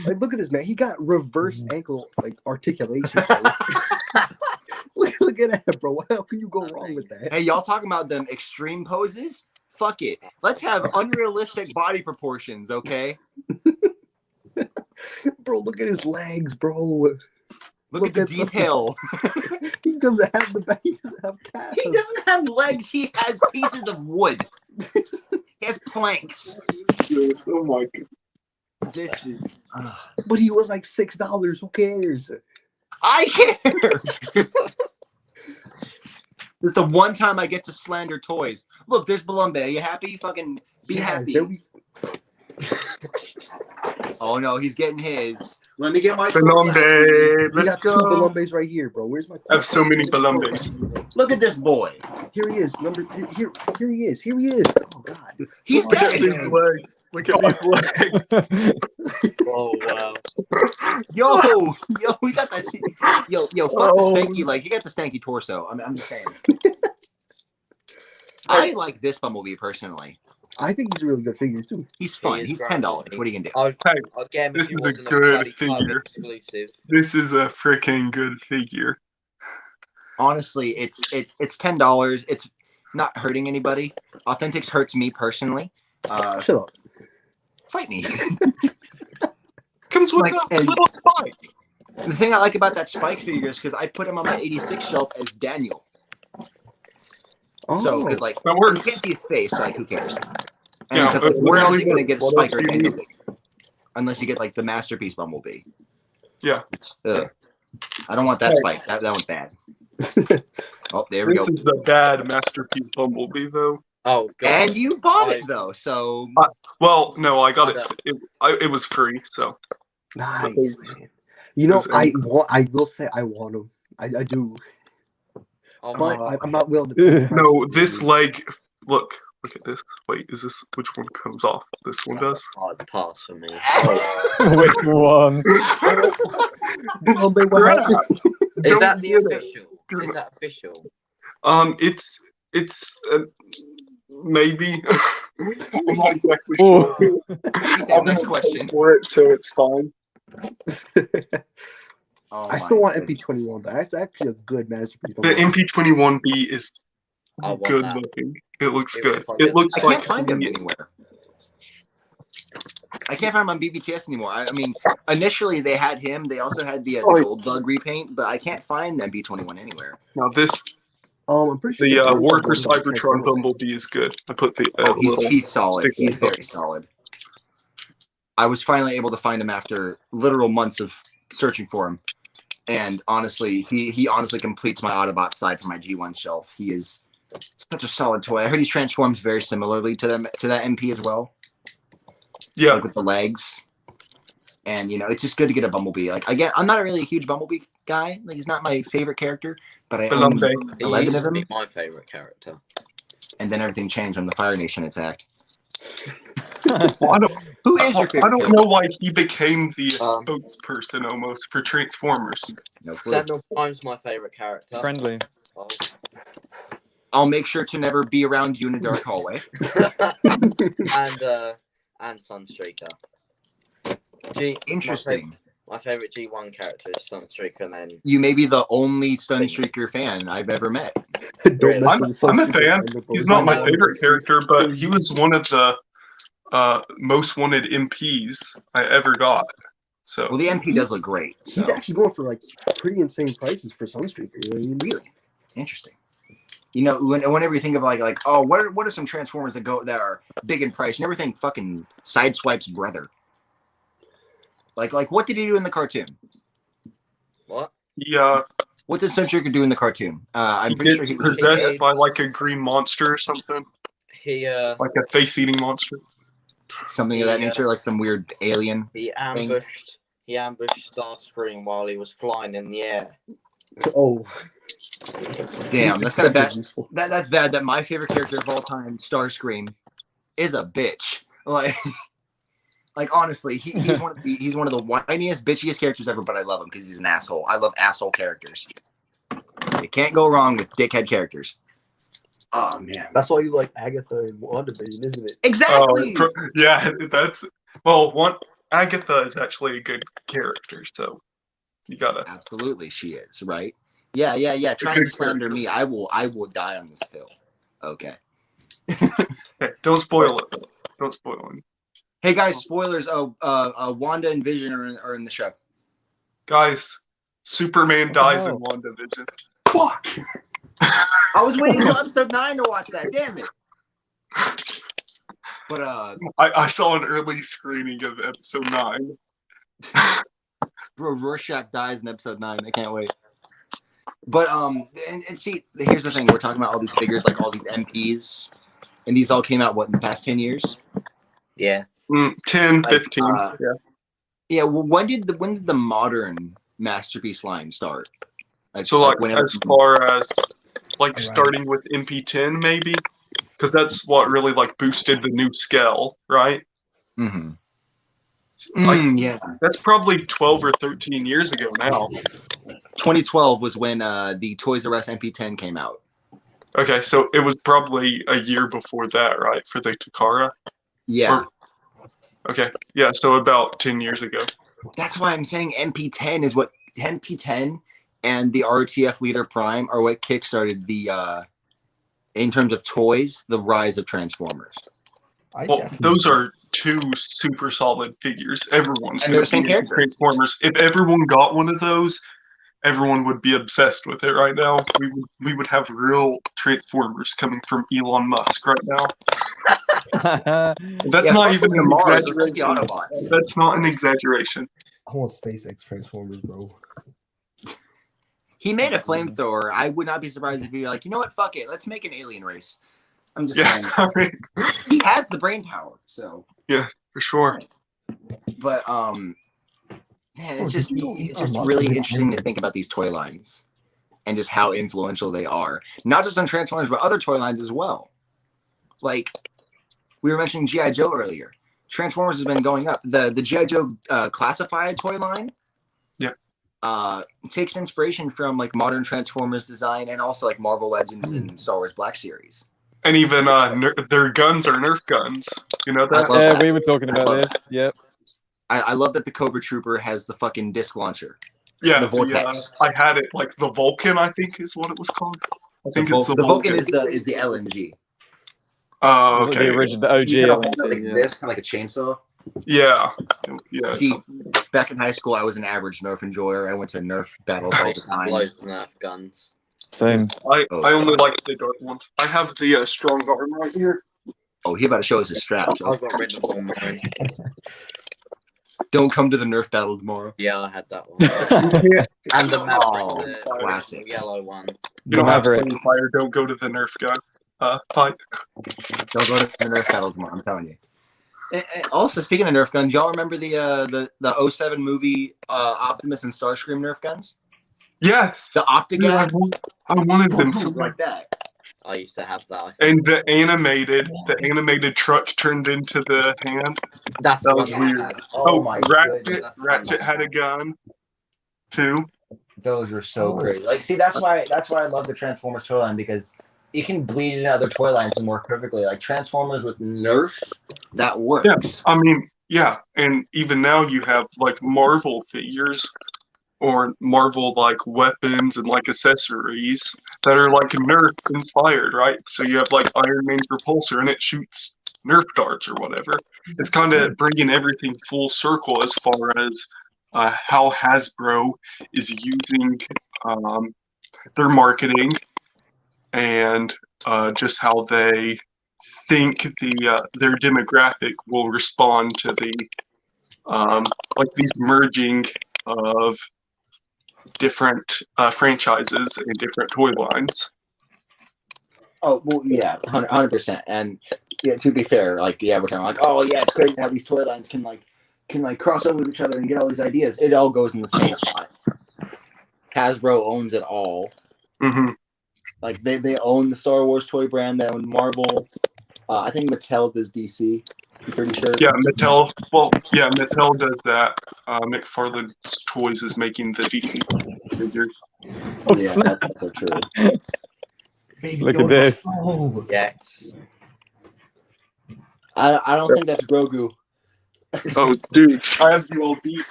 Like, look at this man. He got reverse ankle like articulation. look at that, bro. How can you go wrong with that? Hey, y'all talking about them extreme poses? Fuck it. Let's have unrealistic body proportions, okay? Bro, look at his legs, bro. Look at the detail. He doesn't have the back. He doesn't have calves. He doesn't have legs. He has pieces of wood. He has planks. Oh my god. This is. But he was like $6. Who cares? I care. This is the one time I get to slander toys. Look, there's Bumblebee. Are you happy? Fucking be happy. Oh no, he's getting his. Let me get my Bumblebee. We Let's got two go. Bumblebes right here, bro. Where's my? I have so many Bumblebes. Look at this boy. Here he is. Here he is. Here he is. Oh god. He's Look at dead. these legs. Look at these legs. Oh wow. Yo, we got that. Yo, fuck the stanky leg. You got the stanky torso. I'm just saying. I like this Bumblebee personally. I think he's a really good figure too. He's fun. He's $10. What are you gonna do? I'd get him This if he is a wasn't good bloody club figure. exclusive. This is a freaking good figure. Honestly, it's $10. It's not hurting anybody. Authentics hurts me personally. Shut up. Fight me. Comes with Like, a little spike. The thing I like about that Spike figure is because I put him on my 86 shelf as Daniel. Oh, So, because like That you works. can't see his face, so like who cares? And Yeah, because like, but where else what are you gonna get a else Spike do or you Daniel need? figure? Unless you get like the masterpiece Bumblebee. Yeah. I don't want that Hey. Spike. That one's bad. Oh, there we This go. is a bad masterpiece Bumblebee, though. Oh god. And you bought it though, so Well, no, I got it. It was free, so. nice. Man. You know, I will say I want him. I do. Oh But my. I'm not willing to. No, this leg. Look at this. Wait, is this which one comes off? This one does. Hard pass for me. Which one? Bumblebee, what happened? Is that Don't the do that. official? Is that official? It's maybe. I'm not exactly Oh. sure. He said, next question. For it, so it's fine. Oh, I still my want goodness. MP21. That's actually a good masterpiece. The MP21B is I want good that. looking. It looks Even good. if I It get- looks I like can't find him anywhere. I can't find him on BBTS anymore. I mean, initially they had him. They also had the Gold Bug repaint, but I can't find MP21 anywhere. now this. I'm pretty sure The the Worker Bumblebee Cybertron transformer. Bumblebee is good. I put the Oh, little he's solid. sticky He's stuff. very solid. I was finally able to find him after literal months of searching for him. And honestly, he honestly completes my Autobot side for my G1 shelf. He is such a solid toy. I heard he transforms very similarly to that MP as well. Yeah. Like with the legs. And you know, it's just good to get a Bumblebee. Like I'm not really a huge Bumblebee guy. Like he's not my favorite character, but I own Bumblebee. He 11 used of to them. be my favorite character. And then everything changed when the Fire Nation attacked. Well, Who is your I favorite don't character? know why he became the spokesperson almost for Transformers. No clue. Sentinel Prime's my favorite character. Friendly. Oh. I'll make sure to never be around you in a dark hallway. and Sunstreaker. Interesting. My favorite G1 character is Sunstreaker, and then You may be the only Sunstreaker fan I've ever met. Don't mess with the I'm a Sunstreaker fan. bro. He's not my No. favorite character, but he was one of the most wanted MPs I ever got. So Well, the MP does look great. So. He's actually going for like pretty insane prices for Sunstreaker. You know what I mean? Really interesting. You know, whenever you think of like oh, what are some Transformers that are big in price? You never think fucking Sideswipe's brother. Like what did he do in the cartoon? what? yeah, What did Sunstreaker do in the cartoon? I'm he pretty sure gets he was possessed by like a green monster or something, He like a face-eating monster. something of that Yeah. nature, like some weird alien. he ambushed Starscream while he was flying in the air. Oh, Damn, that's kind of bad. Useful. That's bad. That my favorite character of all time, Starscream, is a bitch. Like honestly, he's one of the whiniest, bitchiest characters ever. But I love him because he's an asshole. I love asshole characters. You can't go wrong with dickhead characters. Oh man, That's why you like Agatha and WandaVision, isn't it? exactly. Yeah, well, Agatha is actually a good character, so you gotta. Absolutely, she is right. Yeah. Try to slander me. I will die on this hill. Okay. Hey, don't spoil it. Don't spoil it. Hey guys, spoilers. Wanda and Vision are in the show. Guys, Superman the dies hell? in WandaVision. Fuck. I was waiting until episode 9 to watch that. Damn it. But I saw an early screening of episode 9. bro, Rorschach dies in episode 9. I can't wait. But and see, here's the thing. We're talking about all these figures, like all these MPs, and these all came out in the past 10 years? Yeah. 10, Like, 15. Yeah. Yeah. Well, when did the modern Masterpiece line start? So like whenever- as far as like Right. starting with MP10 maybe, because that's what really like boosted the new scale, right? Mm-hmm. Like, Yeah. that's probably 12 or 13 years ago now. 2012 was when the Toys R Us MP10 came out. Okay, so it was probably a year before that, right, for the Takara? Yeah. Okay, yeah, so about 10 years ago. That's why I'm saying MP10 is what MP10 and the RTF Leader Prime are what kickstarted the in terms of toys, the rise of Transformers. Well, those are two super solid figures. Everyone's And they're gonna the same be into character. Transformers. If everyone got one of those, everyone would be obsessed with it right now. We would have real Transformers coming from Elon Musk right now. That's not even an exaggeration. Autobots. That's not an exaggeration. I want SpaceX Transformers, bro. He made a flamethrower. I would not be surprised if you're like, you know what, fuck it, let's make an alien race. I'm just Yeah, saying. I mean, He has the brain power, so. for sure. But man, it's just really interesting to think about these toy lines and just how influential they are. Not just on Transformers, but other toy lines as well. Like we were mentioning G.I. Joe earlier. Transformers has been going up. The G.I. Joe classified toy line. Yeah. Takes inspiration from like modern Transformers design and also like Marvel Legends and Star Wars Black Series. And even their guns are Nerf guns. You know that? love Yeah, that. we were talking I about love this. that. Yep. I love that the Cobra Trooper has the fucking disc launcher. Yeah, the Vortex. I had it like the Vulcan, I think is what it was called. I think it's the Vulcan is the LMG. Oh, Was it okay. The original, the OG. You I hold think, it like yeah. this, kind of like a chainsaw. Yeah. Yeah. See, back in high school, I was an average Nerf enjoyer. I went to Nerf battles all the time. Loads of Nerf guns. Same. I only like the dark ones. I have the strong arm right here. Oh, he about to show us his straps. I got rid of all mine. Don't come to the Nerf battle tomorrow. Yeah, I had that one. And the Maverick, Oh, the classics. yellow one. You don't have Maverick. fire, don't go to the Nerf gun. Fight. Don't go to the Nerf battle tomorrow. I'm telling you. And also, speaking of Nerf guns, y'all remember the 07 movie Optimus and Starscream Nerf guns? Yes. The Optigab? I wanted them so like that. I used to have that. I think. And the animated truck turned into the hand. That's That the was one. weird. Oh my Ratchet. goodness. Ratchet had a gun too. Those were so crazy. Like, see, that's why I love the Transformers toy line, because it can bleed into other toy lines and work perfectly. Like Transformers with Nerf, that works. Yeah, I mean, yeah, and even now you have like Marvel figures or Marvel like weapons and like accessories that are like Nerf inspired, right? So you have like Iron Man's repulsor and it shoots Nerf darts or whatever. It's kind of bringing everything full circle as far as how Hasbro is using their marketing and just how they think their demographic will respond to the like these merging of different franchises and different toy lines. Oh, well, yeah, 100%. And yeah, to be fair, like, yeah, we're talking like, oh yeah, it's great how these toy lines can cross over with each other and get all these ideas. It all goes in the same pot. Hasbro owns it all. Mm-hmm. Like they own the Star Wars toy brand, they own Marvel. I think Mattel does DC. I'm pretty sure. Yeah, Mattel. Well, yeah, Mattel does that. McFarlane's Toys is making the DC figures. Oh, Yeah, snap. that's also true. Baby Look at Yoda, this. oh. Yes. I don't think that's Grogu. Oh, dude, I have you all beat.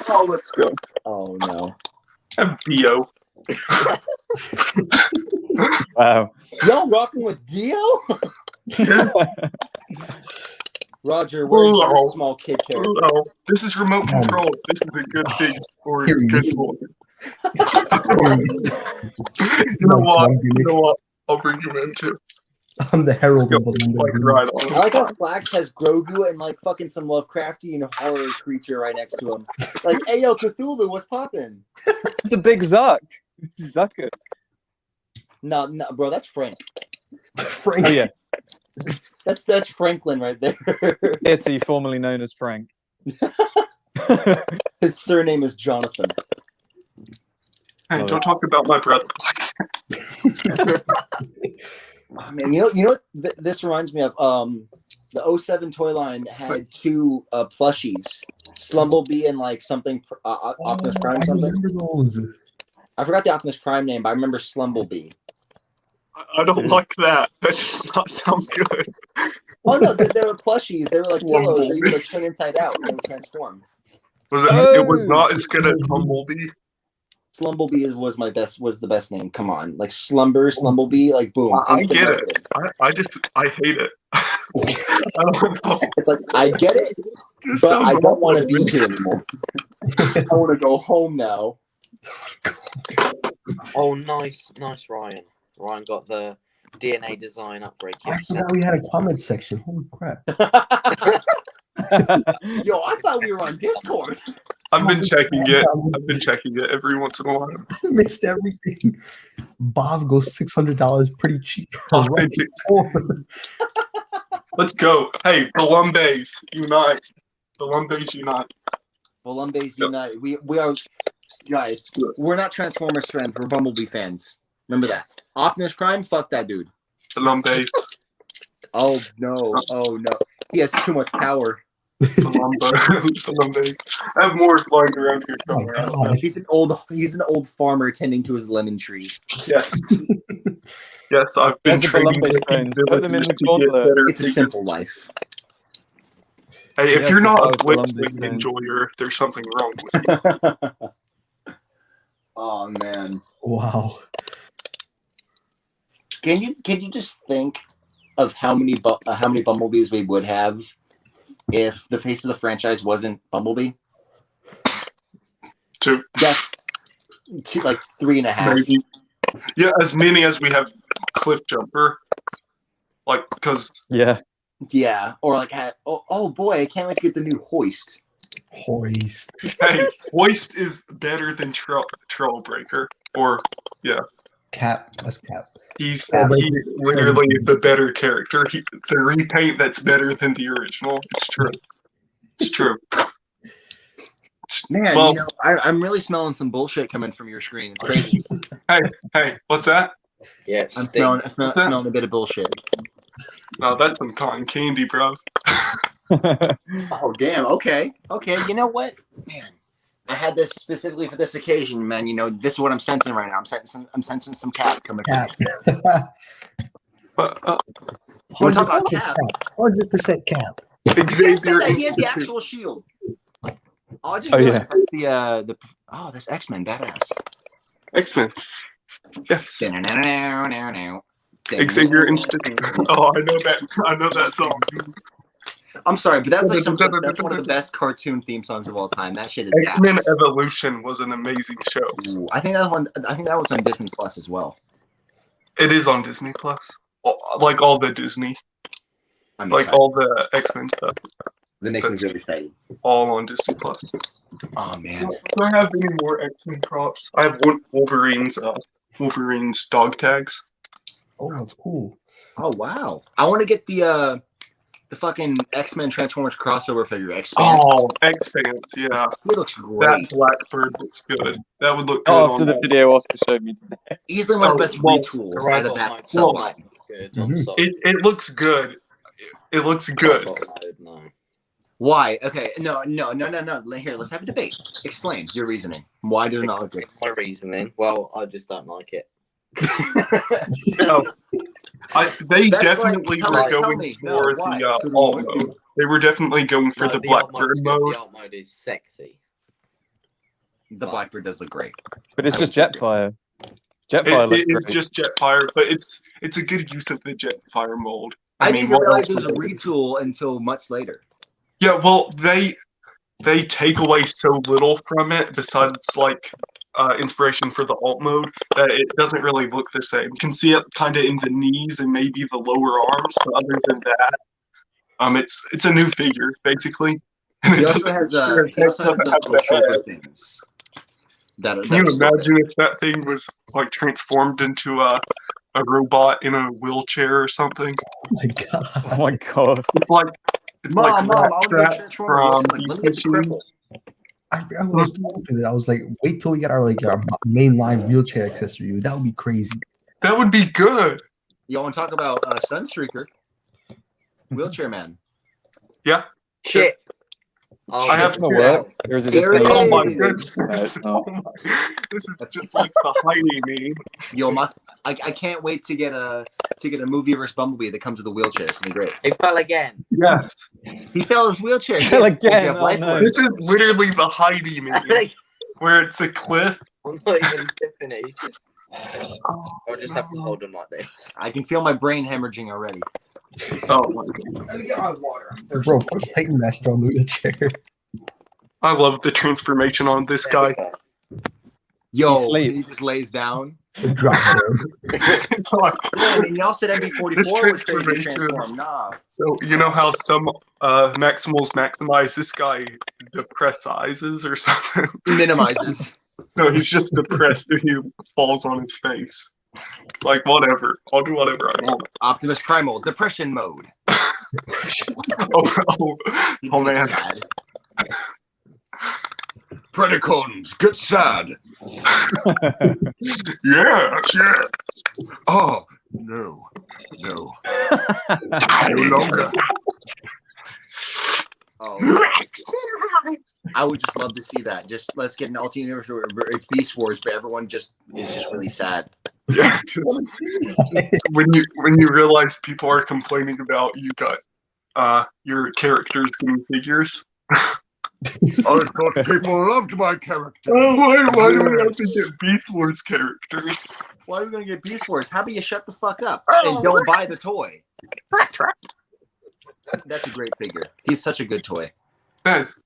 Oh, let's go. Oh no. I have Dio. Wow. Y'all rocking with Dio? Roger, where's Hello. your small kid character? Oh, this is remote control. This is a good thing for Here he good is. boy. You know what? I'll bring him in too. I'm the herald Go, of the like, Bumblebee. right on. I like how Flax has Grogu and like fucking some Lovecraftian horror creature right next to him. Like, hey yo, Cthulhu, what's poppin'? It's the big Zuck. Zucker. No, bro, that's Frank. Frank. Oh, yeah. That's Franklin right there. Itty, formerly known as Frank. His surname is Jonathan. Hey, don't talk about my brother. Oh, man, you know what this reminds me of? The 07 toy line had two plushies, Slumblebee and like something Optimus Prime I something. remember those. I forgot the Optimus Prime name, but I remember Slumblebee. I don't like that. That does not sound good. Oh no, they were plushies. They were like pillows that you would like turn inside out and they would transform. It was not as good as Bumblebee. Slumblebee was the best name. Come on, like Slumblebee, like boom. I instant get marketing. it. I hate it. I don't know. It's like I get it, This but sounds I don't awful. want to be here anymore. I want to go home now. Oh, nice, Ryan. Ryan got the DNA design upgrade I kit set. forgot we had a comment section. Holy crap. Yo, I thought we were on Discord. I've been checking it every once in a while. Missed everything. Bob goes $600 pretty cheap. For Authentic. Let's go. Hey, Columbes, unite. Columbes, unite. Columbes Unite. We are guys. We're not Transformers fans. We're Bumblebee fans. Remember that. Optimus Prime. Fuck that dude. Columbes. Oh no. Oh no. He has too much power. Columbes. I have more flying around here Oh my somewhere. God. He's an old farmer tending to his lemon trees. Yes. Yes, I've been There's the training Columbes with stones. these Put them in villagers the to get gauntlet. better It's a figures. simple life. Hey, if Yes, you're not a without Columbes Blitzwing stones. enjoyer, there's something wrong with you. Oh man. Wow. Can you just think of how many Bumblebees we would have if the face of the franchise wasn't Bumblebee? Two. That's like 3.5. Maybe. Yeah, as many as we have Cliff Jumper. Like, because Yeah. Yeah, or like oh boy, I can't wait to get the new Hoist. Hoist. hey, Hoist is better than Trollbreaker. Or Cap. That's Cap. he's Yeah, but literally the better character. The repaint that's better than the original. It's true. It's true. Man, Well- I'm really smelling some bullshit coming from your screen. It's crazy. Hey, what's that? Yes. I'm smelling What's that? a bit of bullshit. No, that's some cotton candy, bro. Oh damn. Okay. You know what, man? I had this specifically for this occasion, man. You know, this is what I'm sensing right now. I'm sensing some Cap coming. Cap. But, We're talking about Cap. 100% Cap. Xavier He has the Institute. actual shield. Oh, I just Oh, yeah. realized that's that's X-Men, badass. X-Men. Yes. Xavier Xavier Institute. Oh, I know that song. I'm sorry, but that's that's one of the best cartoon theme songs of all time. That shit is X-Men gas. Evolution was an amazing show. Ooh, I think that was on Disney Plus as well. It is on Disney Plus. Like all the Disney. I'm Like excited. all the X-Men stuff. That makes me really excited. All on Disney Plus. Oh man. Do I have any more X-Men props? I have Wolverine's dog tags. Oh, that's cool. Oh wow. I want to get the the fucking X-Men Transformers crossover figure, X-Fans. Oh, X-Fans, yeah. He looks That great. Blackbird looks good. That would look good After on the that. video Oscar showed me today. Easily one of the best well, retools the out of robot that might sub be line. good. Mhm. So It looks good. It looks good. robot mode, no. Why? Okay, no. Here, let's have a debate. Explain your reasoning. Why does it not look good? My reasoning. Well, I just don't like it. No. They That's definitely like- were tell going me. for No, the why? So alt then mode. They were definitely going for No, the alt Blackbird mode's good. mode. The alt mode is sexy. The Blackbird does look great. But it's just Jetfire. Jetfire It looks is great. just Jetfire, but it's a good use of the Jetfire mold. I mean, didn't what realize else it was a would they do? retool until much later. Yeah, well, they take away so little from it besides like inspiration for the alt mode that it doesn't really look the same. You can see it kind of in the knees and maybe the lower arms, but other than that, it's a new figure basically. And He it also doesn't- has sure, he also has doesn't the have little the shoulder head. things. That are Can you still imagine there. if that thing was like transformed into a robot in a wheelchair or something? Oh my god. Oh my god. It's like Mom, I Rat want to Trap get transformed. from Let me Beast get the cripple. Machines. I forgot what I was talking to that. I was like, wait till we get our mainline wheelchair accessory. That would be crazy. That would be good. You want to talk about Sunstreaker? Wheelchair Man. Yeah. Shit. I have It's gonna work. Or is it just There it gonna Oh my is. goodness. No, it's Oh not. my. This is just like the Heidi meme. Yo, I can't wait to get a movie versus Bumblebee that comes with a wheelchair. It's gonna be great. It fell again. Yes. He fell in his wheelchair. Fell Does he again? have Oh, life no. force? This is literally the Heidi meme where it's a cliff. I'm not even tipping it. He's just... I'll just have to hold him like this. I can feel my brain hemorrhaging already. Oh my god. Let me get my water. Bro, put a Titan Master on the wheelchair. I love the transformation on this guy. Yo, He sleep. he just lays down. Drop down. It's like- Damn, and y'all said MB44 This was crazy to transformation- transform. Nah. So you know how some Maximals maximize, this guy depressizes or something? He minimizes. No, he's just depressed and he falls on his face. It's like whatever. I'll do whatever I want. Optimus Primal, depression mode. Oh He Oh, gets man. sad. Predacons, get sad. yeah. Oh, no. No. No longer. Oh, I would just love to see that. Just let's get an alternate universe where it's Beast Wars, but everyone just is just really sad. Yeah. when you realize people are complaining about you got your characters getting figures. I thought people loved my character. Oh, why do we have to get Beast Wars characters? Why are we gonna get Beast Wars? How about you shut the fuck up Oh, and don't buy the toy? That's a great figure. He's such a good toy. That's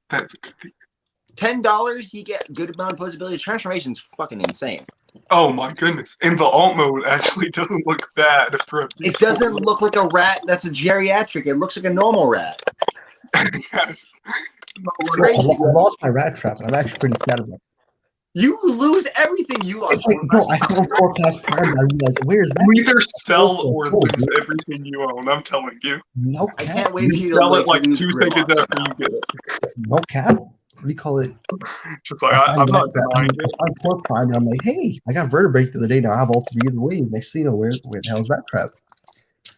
$10, you get good amount of posability. Transformation's fucking insane. oh my goodness. And the alt mode actually doesn't look bad for a It Beast doesn't Wars. look like a rat that's a geriatric. It looks like a normal rat. Yes. Not what Bro, I Crazy. lost my rat trap, and I'm actually pretty sad about it. You lose everything you lost. It's like, bro, I found 4 past Prime, and I realized, where's that? You either sell or lose everything you own, I'm telling you. No I cap. can't wait You for you to sell it like lose 2 Grimlock seconds after somehow. you get it. No cap. What do you call it? Just like, I'm not denying it. I find 4 Prime, and I'm like, hey, I got Vertebrae the other day. Now I have all 3 of the waves. Next thing you know, where the hell is Rat Trap?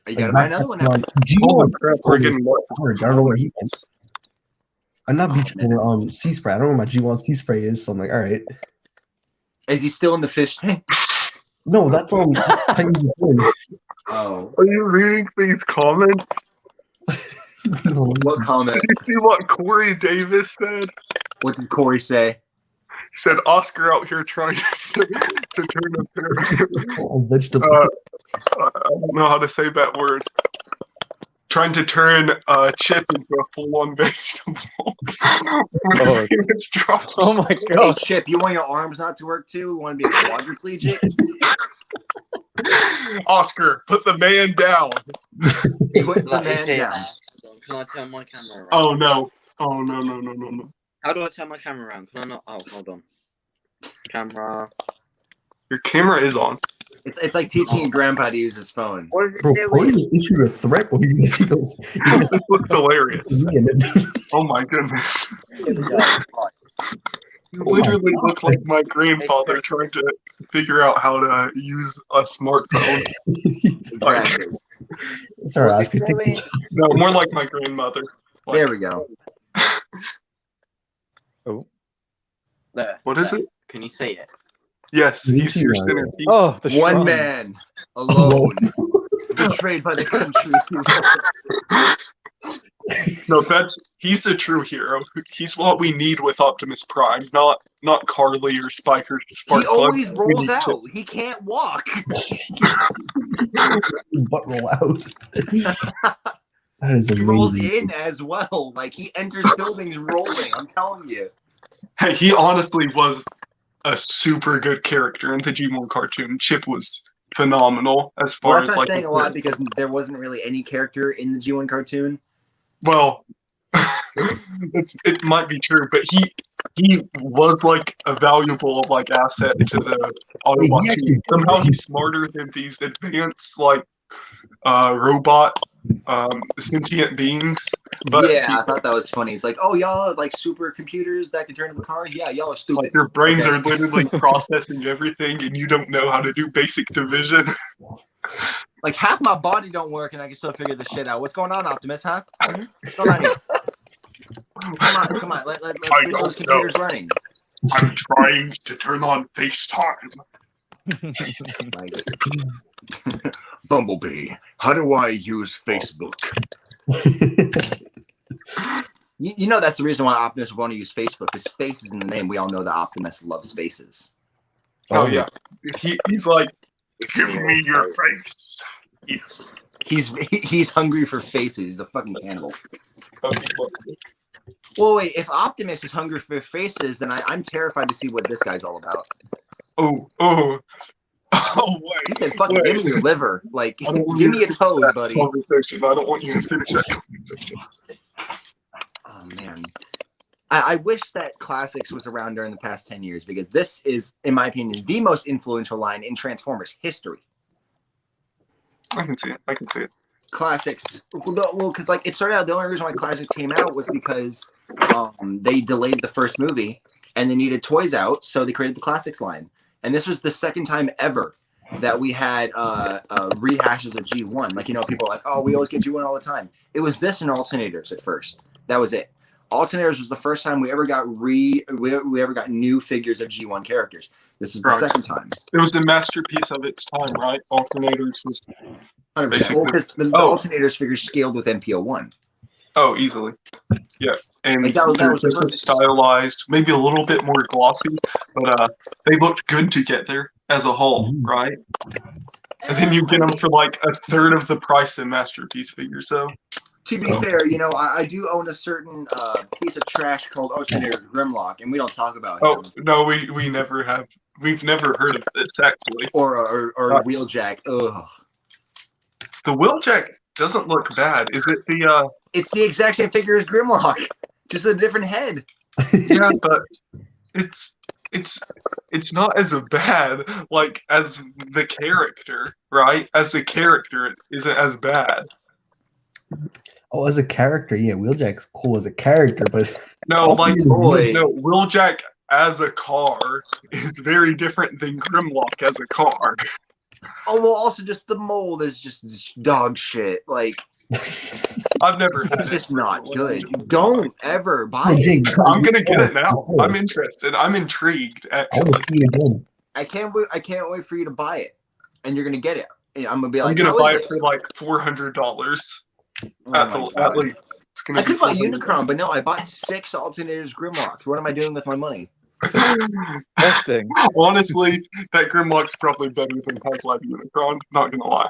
You gotta buy another one now. Holy G1, crap, we're getting more. I don't know where he went. I'm not beaching Sea Spray. I don't know where my G1 Sea Spray is, so I'm like, all right. Is he still in the fish tank? No, that's Titan Bumblebee. Oh. Are you reading these comments? No, What comment? Did you see what Corey Davis said? What did Corey say? He said Oscar out here trying to turn a pair. a vegetable. I don't know how to say that word. Trying to turn Chip into a full-on vegetable. Oh. It's dropped. Oh my Hey, god. Chip, you want your arms not to work too? You want to be a quadriplegic? Oscar, put the man down. Put the Like, man okay, down. hold on, can I turn my camera around? Oh no. Oh no. How do I turn my camera around? Can I not? Oh, hold on. Camera. Your camera is on. It's like teaching your grandpa to use his phone. What is it Bro, doing? Corey just issued a threat, but he's gonna This looks hilarious. go. Oh my goodness. Here we go. You literally look like my grandfather trying to figure out how to use a smartphone. Like, Exactly. Sorry, What's Oscar. it Take doing? this. no, more like my grandmother. Like, There we go. There. what is there. it? Can you see it? Yes, You he's see your that, centerpiece. Oh, the One shrine. man alone, betrayed by the country. No, he's a true hero. He's what we need with Optimus Prime, not Carly or Spike or Spark He Plug. always We rolls need out. He can't walk. Butt roll out. That is He rolls amazing. in as well. Like he enters buildings rolling. I'm telling you. Hey, he honestly was a super good character in the G1 cartoon. Chip was phenomenal as far Well, as that's not like saying a lot because there wasn't really any character in the G1 cartoon. well, it might be true, but he was like a valuable like asset to the Autobot He team. actually- Somehow he's smarter than these advanced like robot sentient beings. But Yeah, I thought that was funny. It's like, oh, y'all are like supercomputers that can turn into cars. Yeah, y'all are stupid. like their brains Okay. are literally processing everything, and you don't know how to do basic division. Like half my body don't work, and I can still figure this shit out. What's going on, Optimus? Huh? What's going on here? Come on. Let's I get don't those computers running. I'm trying to turn on FaceTime. Like, Bumblebee, how do I use Facebook? You know that's the reason why Optimus would want to use Facebook, because face is in the name. We all know that Optimus loves faces. Oh yeah, he's like, give me your face. Yes. He's hungry for faces. He's a fucking cannibal. Okay, well, Well, wait, if Optimus is hungry for faces, then I'm terrified to see what this guy's all about. oh, wait. He said, fucking give me your liver. Like, I don't want give you me to a finish toes, that buddy. Conversation. I don't want you to finish that conversation. Oh, man. I wish that Classics was around during the past 10 years, because this is, in my opinion, the most influential line in Transformers history. I can see it. Classics, well, because like it started out, the only reason why Classics came out was because they delayed the first movie and they needed toys out, so they created the Classics line. And this was the second time ever that we had rehashes of G1. Like, you know, people are like, oh, we always get G1 all the time. It was this and alternators at first. That was it. Alternators was the first time we ever got we ever got new figures of G1 characters. This is the second time. It was a masterpiece of its time, right? Alternators was 100%. Well, because the alternators figures scaled with MPO1. Oh, easily. Yeah, and Like that was this was stylized, maybe a little bit more glossy, but they looked good together as a whole, right? And then you get them for like a third of the price in masterpiece figures. So, to be fair, you know, I do own a certain piece of trash called Alternators Grimlock, and we don't talk about him. No, we never have. We've never heard of this actually. Or Wheeljack. Ugh. The Wheeljack doesn't look bad. Is it the? It's the exact same figure as Grimlock, just a different head. Yeah, but it's not as bad like as the character, right? As a character, it isn't as bad. Oh, as a character, yeah, Wheeljack's cool as a character, but No, like boy. no, Wheeljack as a car is very different than Grimlock as a car. Oh, well, also just the mold is just dog shit. Like, I've never had it's it. just not good. Don't ever buy Oh, it. Jake, I'm gonna get it now. I'm interested. I'm intrigued. I Actually, want to see it again. I can't wait for you to buy it, and you're gonna get it. I'm gonna be like, I'm gonna how buy is it for like $400 Oh at my the God. at least. It's gonna I be could buy $400. Unicron, but no, I bought 6 Alternators Grimlocks. What am I doing with my money? Testing. Honestly, that Grimlock's probably better than Haslab Unicron. Not gonna lie.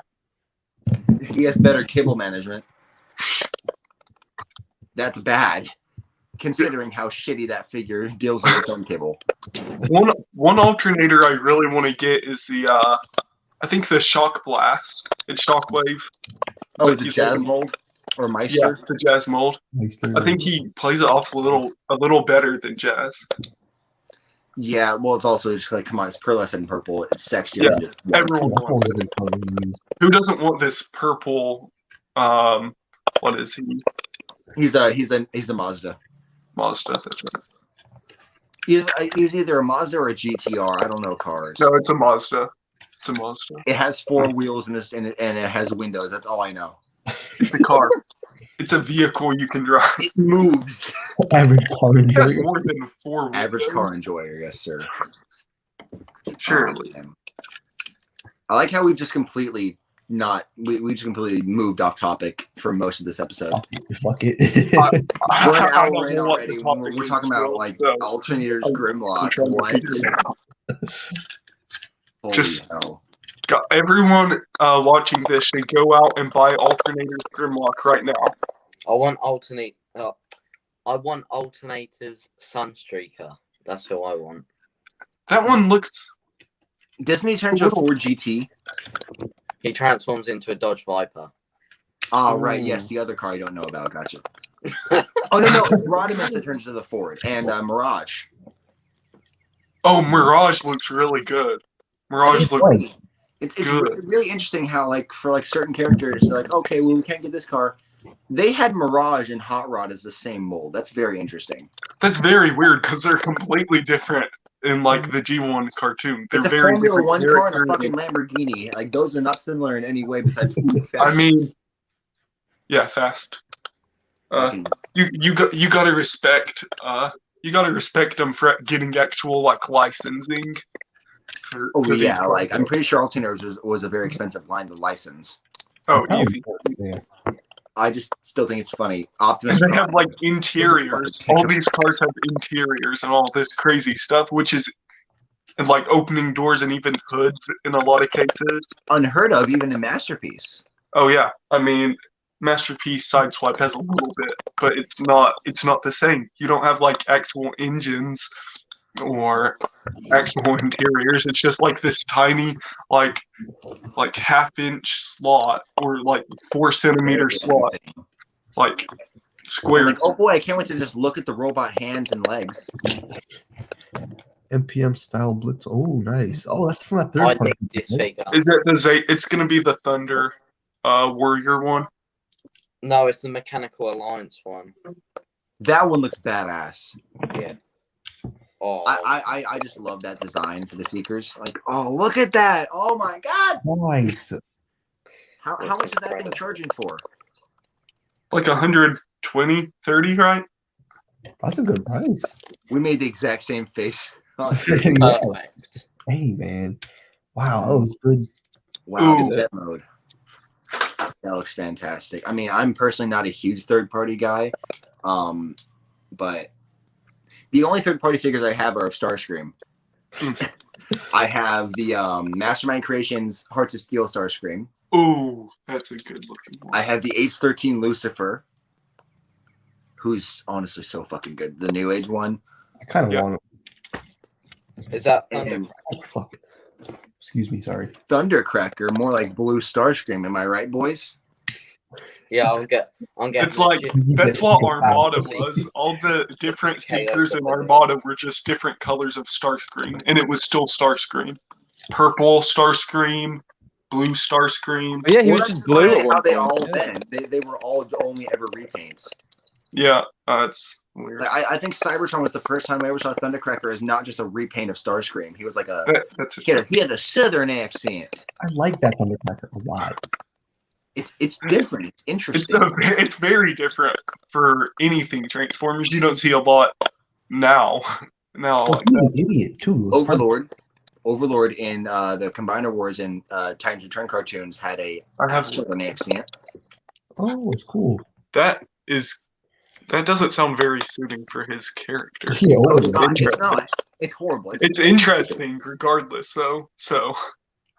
He has better kibble management. That's bad, considering how shitty that figure deals with its own kibble. One alternator I really want to get is the I think the Shock Blast. It's Shockwave. Oh, But the he's Jazz looking- mold or Yeah, Meister. the Jazz mold. I think he plays it off a little better than Jazz. Yeah, well, it's also just like, come on, it's pearlescent and purple. It's sexier Yeah, than just white. everyone wants it. Who doesn't want this purple? What is he? He's a Mazda. Mazda. That's right. He's either a Mazda or a GTR. I don't know cars. No, it's a Mazda. It's a Mazda. It has 4 wheels and it has windows. That's all I know. It's a car. It's a vehicle you can drive. It moves. Average car It has enjoyer. more than 4 wheels. Average car enjoyer, yes, sir. Surely. I like how we've just completely we just completely moved off topic for most of this episode. Fuck it. We're an I hour don't in know what already. the topic We're is talking about still, like so alternators, I'm Grimlock. trying to What? figure it out. Holy Just- hell. Everyone watching this should go out and buy alternators Grimlock right now. I want alternators Sunstreaker. That's who I want. That one looks. Doesn't he turn into a Ford GT? He transforms into a Dodge Viper. Oh, right. Yes, the other car I don't know about. Gotcha. Oh, no. It's Rodimus that turns into the Ford. And Mirage. Oh, Mirage looks really good. Mirage It's looks. funny. It's good. really interesting how, like, for like certain characters, they're like, okay, well, we can't get this car. They had Mirage and Hot Rod as the same mold. That's very interesting. That's very weird because they're completely different in like the G1 cartoon. They're It's a very Formula different One car and a characters. fucking Lamborghini. Like, those are not similar in any way besides fast. I mean, yeah, fast. Fucking- You gotta respect them for getting actual like licensing. For yeah, these like cars. I'm pretty sure Alternators was a very expensive line to license. Oh, easy. Yeah. I just still think it's funny. Optimus And they have Prime. like interiors. All these cars have interiors and all this crazy stuff, which is and like opening doors and even hoods in a lot of cases. Unheard of, even in Masterpiece. Oh yeah, I mean, Masterpiece Sideswipe has a little bit, but it's not the same. You don't have like actual engines or actual interiors. It's just like this tiny like half-inch slot or like 4-centimeter slot, like Like, squares. oh boy, I can't wait to just look at the robot hands and legs. NPM style blitz. Oh, nice. Oh, that's from that I third party. think this figure. Is that the It's gonna be the Thunder Warrior one. No, it's the Mechanical Alliance one. That one looks badass. Yeah. Oh, I just love that design for the Seekers. Like, oh, look at that! Oh my god! Nice. How much is that thing charging for? Like 120, 30, right? That's a good price. We made the exact same face. Yeah. perfect. Hey, man. Wow, that was good. Wow, Ooh. set mode. That looks fantastic. I mean, I'm personally not a huge third-party guy, but the only third-party figures I have are of Starscream. I have the Mastermind Creations Hearts of Steel Starscream. Ooh, that's a good looking one. I have the H13 Lucifer, who's honestly so fucking good. The New Age one. I kind of Yeah. want Is that And Thunder? Oh, fuck. Excuse me, sorry. Thundercracker, more like Blue Starscream. Am I right, boys? Yeah, I'm getting. It's like that's what Armada was. All the different Seekers in Armada were just different colors of Starscream, and it was still Starscream. Purple Starscream, blue Starscream. But yeah, he Well, was that's just blue. funny At how one they point, all yeah. been. They were all only ever repaints. Yeah, it's weird. Like, I think Cybertron was the first time I ever saw Thundercracker as not just a repaint of Starscream. He was like That's he had a southern accent. I like that Thundercracker a lot. It's different. It's interesting. it's very different for anything Transformers. You don't see a lot now. Now, Oh, like he's that. an idiot, too. It was fun. Overlord in the Combiner Wars and Titans Return cartoons had a I have southern accent. Oh, it's cool. that doesn't sound very suiting for his character. Yeah, Oh, it's Overlord. not. It's interesting. not. It's horrible. It's interesting, regardless. Though, so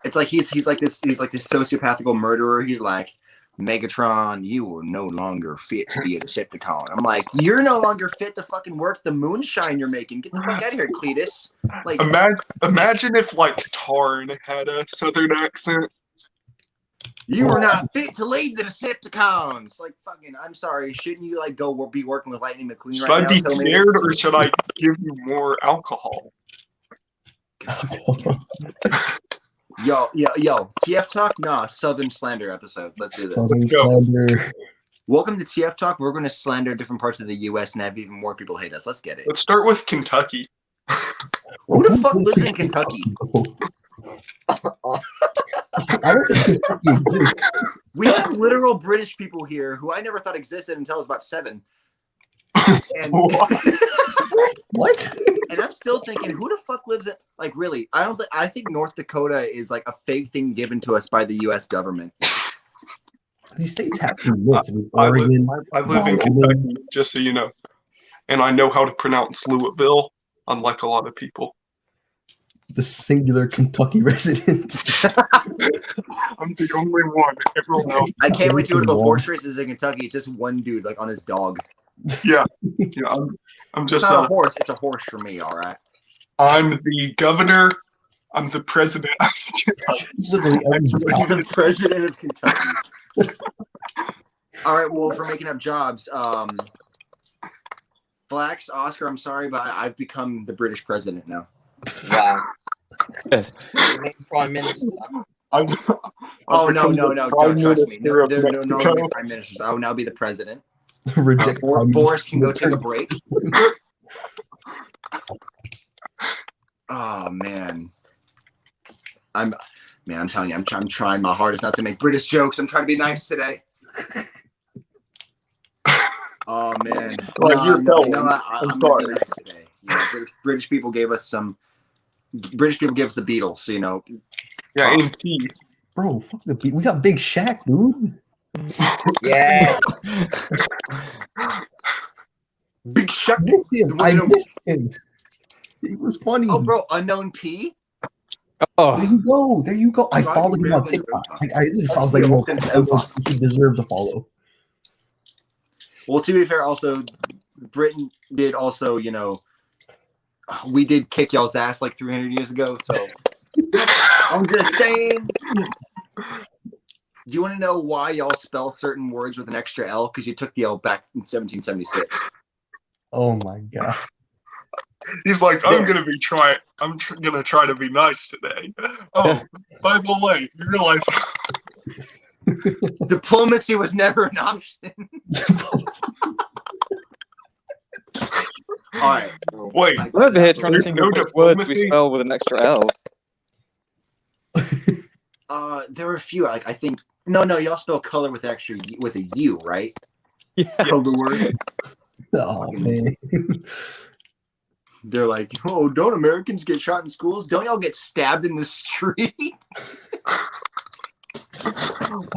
It's like he's like this sociopathical murderer. He's like, Megatron, you are no longer fit to be a Decepticon. I'm like, you're no longer fit to fucking work the moonshine you're making. Get the fuck out of here, Cletus. Like, imagine if like Tarn had a southern accent. you are not fit to lead the Decepticons. Like, fucking, I'm sorry. Shouldn't you like go be working with Lightning McQueen Should right I now? be Tell me- scared or should I give you more alcohol? Yo, TF Talk? Nah, Southern Slander episodes. Let's do this. Southern Let's go. slander. Welcome to TF Talk. We're going to slander different parts of the U.S. and have even more people hate us. Let's get it. Let's start with Kentucky. Who the fuck lives in Kentucky? I don't think Kentucky exists. We have literal British people here who I never thought existed until I was about 7. And, What? and I'm still thinking, who the fuck lives in, like, really? I think North Dakota is like a fake thing given to us by the U.S. government. These states have to exist. I mean, I live, Oregon. I live in Kentucky, just so you know. And I know how to pronounce Louisville, unlike a lot of people. The singular Kentucky resident. I'm the only one. Everyone else. I can't wait to go to the horse races in Kentucky. It's just one dude, like, on his dog. Yeah, I'm It's just not a horse. It's a horse for me, all right? I'm the governor. I'm the president. Literally every I'm the president of Kentucky. All right, well, for making up jobs, Flax, Oscar, I'm sorry, but I've become the British president now. Wow. Yes. Prime Minister. I'm Oh, no, Prime trust me. Minister of There no Mexico. longer prime ministers. I will now be the president. reject. Boris can go take a break. Oh, man. I'm telling you, I'm trying my hardest not to make British jokes. I'm trying to be nice today. Oh, man. Well, you're I'm I'm gonna sorry. be nice today. You know, British people gave us the Beatles, so, you know. Yeah, and P. Bro, fuck the beat. We got Big Shaq, dude. Yeah. Big Shaq. Missed him. I missed him. He was funny. Oh, bro, Unknown P. Oh, There you go. I followed him on TikTok. I did follow like, he deserves a follow. Well, to be fair, also, Britain did also, you know, we did kick y'all's ass like 300 years ago, so I'm just saying. Do you want to know why y'all spell certain words with an extra L? Because you took the L back in 1776. Oh my god. He's like, I'm gonna try to be nice today. Oh, by the way, you realize Diplomacy was never an option. All right. wait, I'm over here trying to There's think no of which words we diplomacy? spell with an extra L. There were a few. Like I think no, y'all spell color with a U, right? Yeah. Color. Oh man. They're like, oh, don't Americans get shot in schools? Don't y'all get stabbed in the street?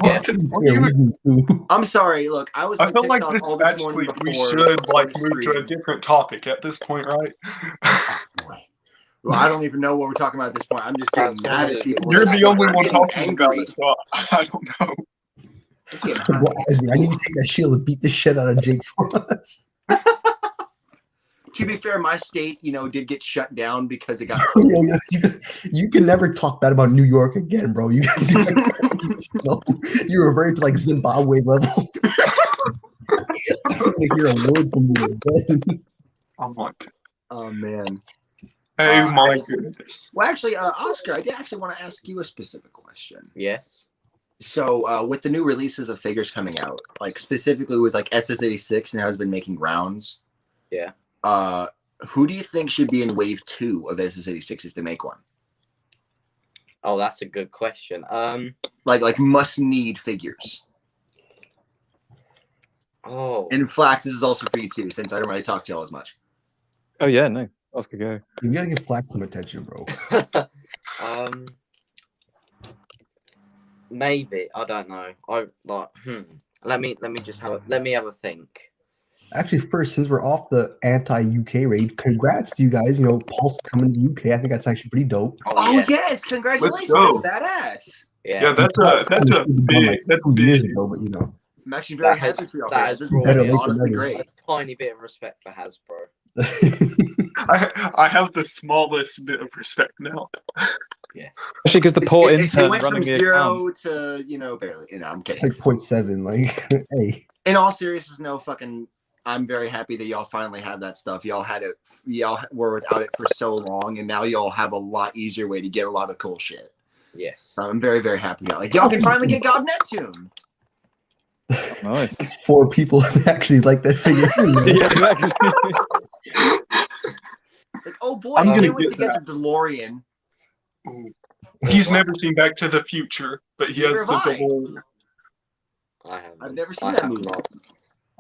Yeah. I'm sorry. Look, I was. I on felt like TikTok this all this actually morning we before should like the move to a stream. different topic at this point, right? Boy. Well, I don't even know what we're talking about at this point. I'm just getting mad at people. You're that the only are one getting talking about angry. it, so I don't know. Just getting hot. I need to take that shield and beat the shit out of Jake for us. To be fair, my state, you know, did get shut down because it got. You can never talk bad about New York again, bro. You guys, you revert to like Zimbabwe level. I'm gonna hear a word from you again. I'm like, Oh man. hey, my actually- goodness. Well, actually, Oscar, I did actually want to ask you a specific question. Yes. So, with the new releases of figures coming out, like specifically with like SS86 and how it's been making rounds. Yeah. Who do you think should be in wave 2 of SS86 if they make one? Oh, that's a good question. Like must need figures. Oh. And Flax, this is also for you too, since I don't really talk to y'all as much. Oh yeah, no. Oscar, go. You gotta give Flack some attention, bro. Maybe I don't know. I like. Let me just have a think. Actually, first, since we're off the anti-UK raid, congrats to you guys. You know, Pulse coming to the UK. I think that's actually pretty dope. Oh yeah. yes, congratulations! Let's go. That's badass. Yeah, that's a big. That's 2 years big. ago, but you know. I'm actually very That has- happy for y'all. that That's has brought that's me honestly better. great. A tiny bit of respect for Hasbro. I have the smallest bit of respect now. Yes. Especially because the poor It intern went running from the 0 account. to, you know, barely. You know, I'm kidding. Like 0.7, like, hey. In all seriousness, no fucking. I'm very happy that y'all finally have that stuff. Y'all were without it for so long, and now y'all have a lot easier way to get a lot of cool shit. Yes. So I'm very, very happy. Y'all can finally get God Neptune. Nice. 4 people actually like that figure. Yeah, exactly. Like, oh boy, I'm I gonna can't wait get to get that. the DeLorean. He's never seen Back to the Future, but he Neither has the have I. DeLorean. I haven't. I've never seen I that have movie. not.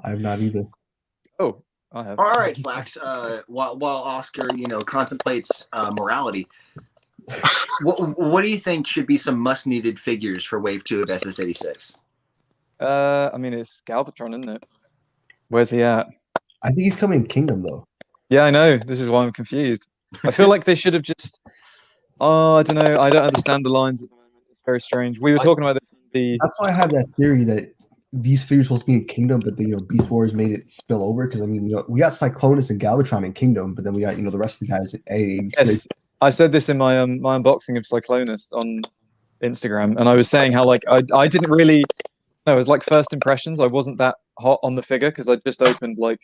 I have not either. Oh, I have. All right, Flax. While Oscar, contemplates morality, what do you think should be some must-needed figures for Wave 2 of SS86? I mean, it's Galvatron, isn't it? Where's he at? I think he's coming in Kingdom though. Yeah, I know. This is why I'm confused. I feel like they should have just. Oh, I don't know. I don't understand the lines at the moment. It's very strange. We were talking about the. That's why I have that theory that these figures supposed to be in Kingdom, but the Beast Wars made it spill over because I mean, we got Cyclonus and Galvatron in Kingdom, but then we got the rest of the guys in A. Yes, I said this in my my unboxing of Cyclonus on Instagram, and I was saying how like I didn't really. No, it was like first impressions. I wasn't that hot on the figure because I just opened like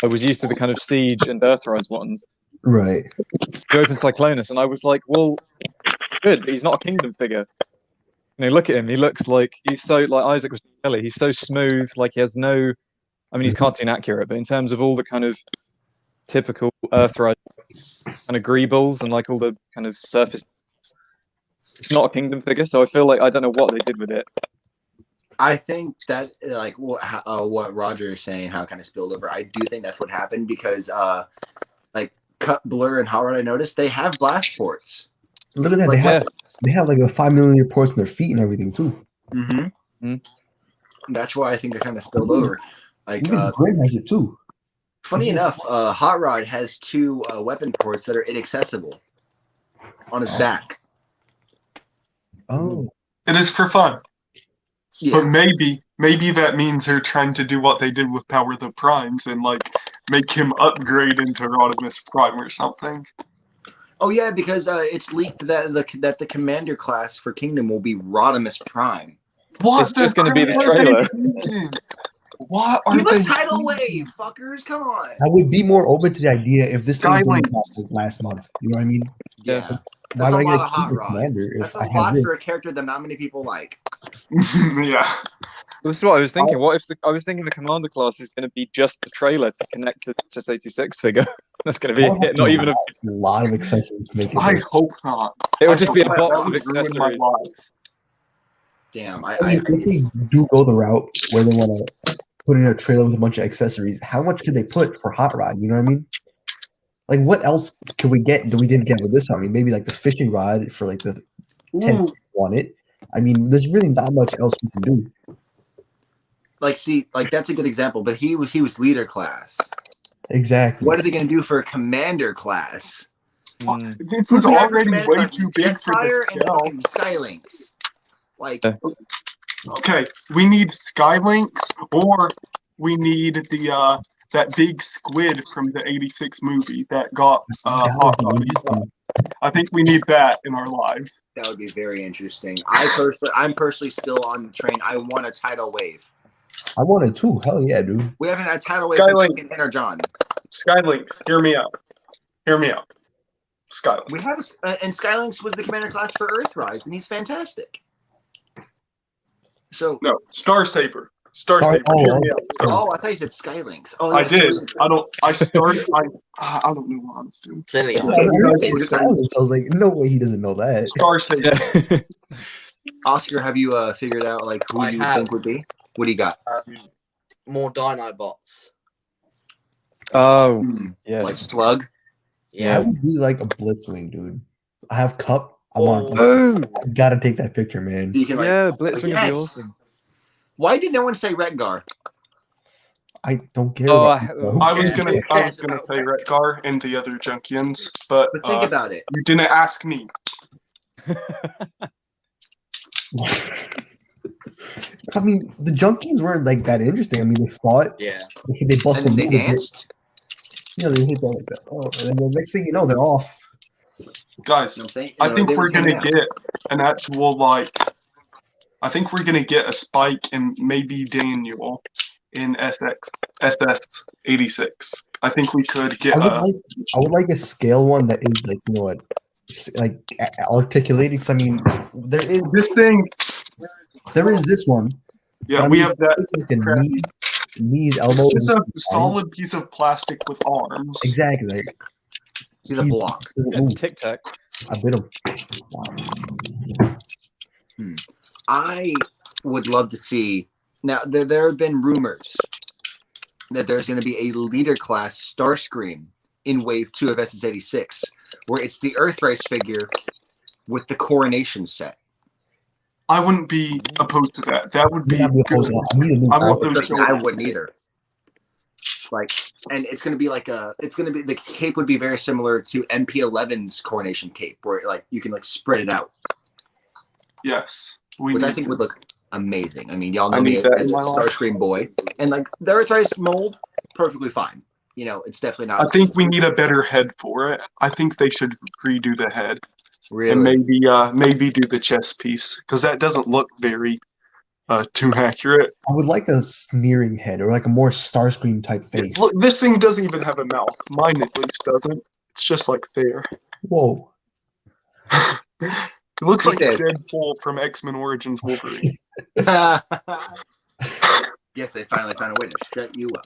I was used to the kind of Siege and Earthrise ones. Right. You open Cyclonus, and I was like, well, good, but he's not a Kingdom figure. Look at him. He looks like he's so like Isaac was telling. He's so smooth. Like he has no. I mean, he's cartoon accurate, but in terms of all the kind of typical Earthrise kind of greebles and like all the kind of surface, it's not a Kingdom figure. So I feel like I don't know what they did with it. I think that like what Roger is saying, how it kind of spilled over. I do think that's what happened because like Cut, Blur, and Hot Rod, I noticed they have blast ports. Look at that. Like, they have like a 5mm ports on their feet and everything too. Mm-hmm. That's why I think they kind of spilled over. Like even Grim has it too. Funny enough, Hot Rod has 2 weapon ports that are inaccessible on his back. Oh. It is for fun. Yeah. But maybe that means they're trying to do what they did with Power of the Primes and like make him upgrade into Rodimus Prime or something. Oh yeah, because it's leaked that the commander class for Kingdom will be Rodimus Prime. What? It's just going to be the what are they trailer. thinking? What are Do they the tidal thinking? wave, fuckers! Come on. I would be more open to the idea if this thing Skylink. was last month. You know what I mean? Yeah. Why That's would a I lot get of Hot Kingdom Rod. Commander if That's a I have lot this? for a character that not many people like. Yeah. Well, this is what I was thinking. What if I was thinking the Commander class is going to be just the trailer to connect to the SS86 figure? That's going to be it. Not even a. A lot of accessories to make it. I work. hope not. It would just be a That box of would ruin my accessories. life. Damn, I mean, if they do go the route where they want to put in a trailer with a bunch of accessories, how much could they put for Hot Rod? You know what I mean? Like, what else can we get that we didn't get with this one? I mean, maybe like the fishing rod for like the 10 on it. I mean, there's really not much else we can do. like see, like that's a good example. But he was leader class. Exactly. What are they going to do for a commander class? Mm. This Who is do we have for already commander way classes? too big for Jetfire the and scale. fucking Skylinks. Like, Okay, we need Skylinks, or we need the that big squid from the '86 movie that got That Hot would be Rod. interesting. I think we need that in our lives. that would be very interesting. I'm personally still on the train. I want a tidal wave. I wanted too. Hell yeah, dude. We haven't had a tidal wave since Skylink. fucking Energon. Skylinks, hear me out. Hear me out. Skylinks. We have, and Skylinks was the commander class for Earthrise, and he's fantastic. So, No, Star Saber. Star Saber. Oh, Hear me out. oh, I thought you said Skylinks. Oh, I yeah, did. Star Saber. I don't. I started. I don't know what I was doing. Silly. Yeah, I heard it was silence. I was like, no way he doesn't know that. Star Saber. Yeah. Oscar, have you figured out like who I you have. think would be? What do you got? More Dinobots. Oh, Like yes. Slug. I Yeah. would be like a Blitzwing, dude. I have Cup. I Oh. want. Oh, I gotta take that picture, man. So you can like. yeah, Blitzwing would Yes. be awesome. Why did no one say Redgar? I don't care. Oh, about it, I was gonna. Yeah. I was gonna say Retgar and the other Junkians, but But think about it. you didn't ask me. I mean, the Junkies weren't like that interesting. I mean, they fought. Yeah. They busted. And then they moves, hit- danced. You know, they hit that like that. Oh, and then the next thing you know, they're off. Guys, You know what I'm saying? I You know, think they we're were gonna hanging out. get an actual like. I think we're gonna get a spike in maybe Daniel in SX SS86. I think we could get. I would like a scale one that is like, you know what, like articulated. Because I mean, there is This thing. There is this one. Yeah, but I we mean, have that. like the knees, elbows. It's just a solid piece of plastic with arms. Exactly. He's a block. Tic Tac. A bit of. I would love to see. Now, there have been rumors that there's going to be a leader class Starscream in Wave 2 of SS86, where it's the Earthrise figure with the coronation set. I wouldn't be opposed to that. That would be. I need a new I wouldn't either. Like, and it's going to be like the cape would be very similar to MP11's coronation cape, where like you can like spread it out. Yes, which I think would look amazing. I mean, y'all know me as a Starscream boy, and like the Earthrise mold, perfectly fine. You know, it's definitely not. I think we need a better head for it. I think they should redo the head. Really? And maybe do the chest piece, because that doesn't look very too accurate. I would like a sneering head or like a more Starscream type face. Look, this thing doesn't even have a mouth. Mine at least doesn't. It's just like there. Whoa. It looks like Deadpool from X-Men Origins Wolverine. Yes, they finally found a way to shut you up.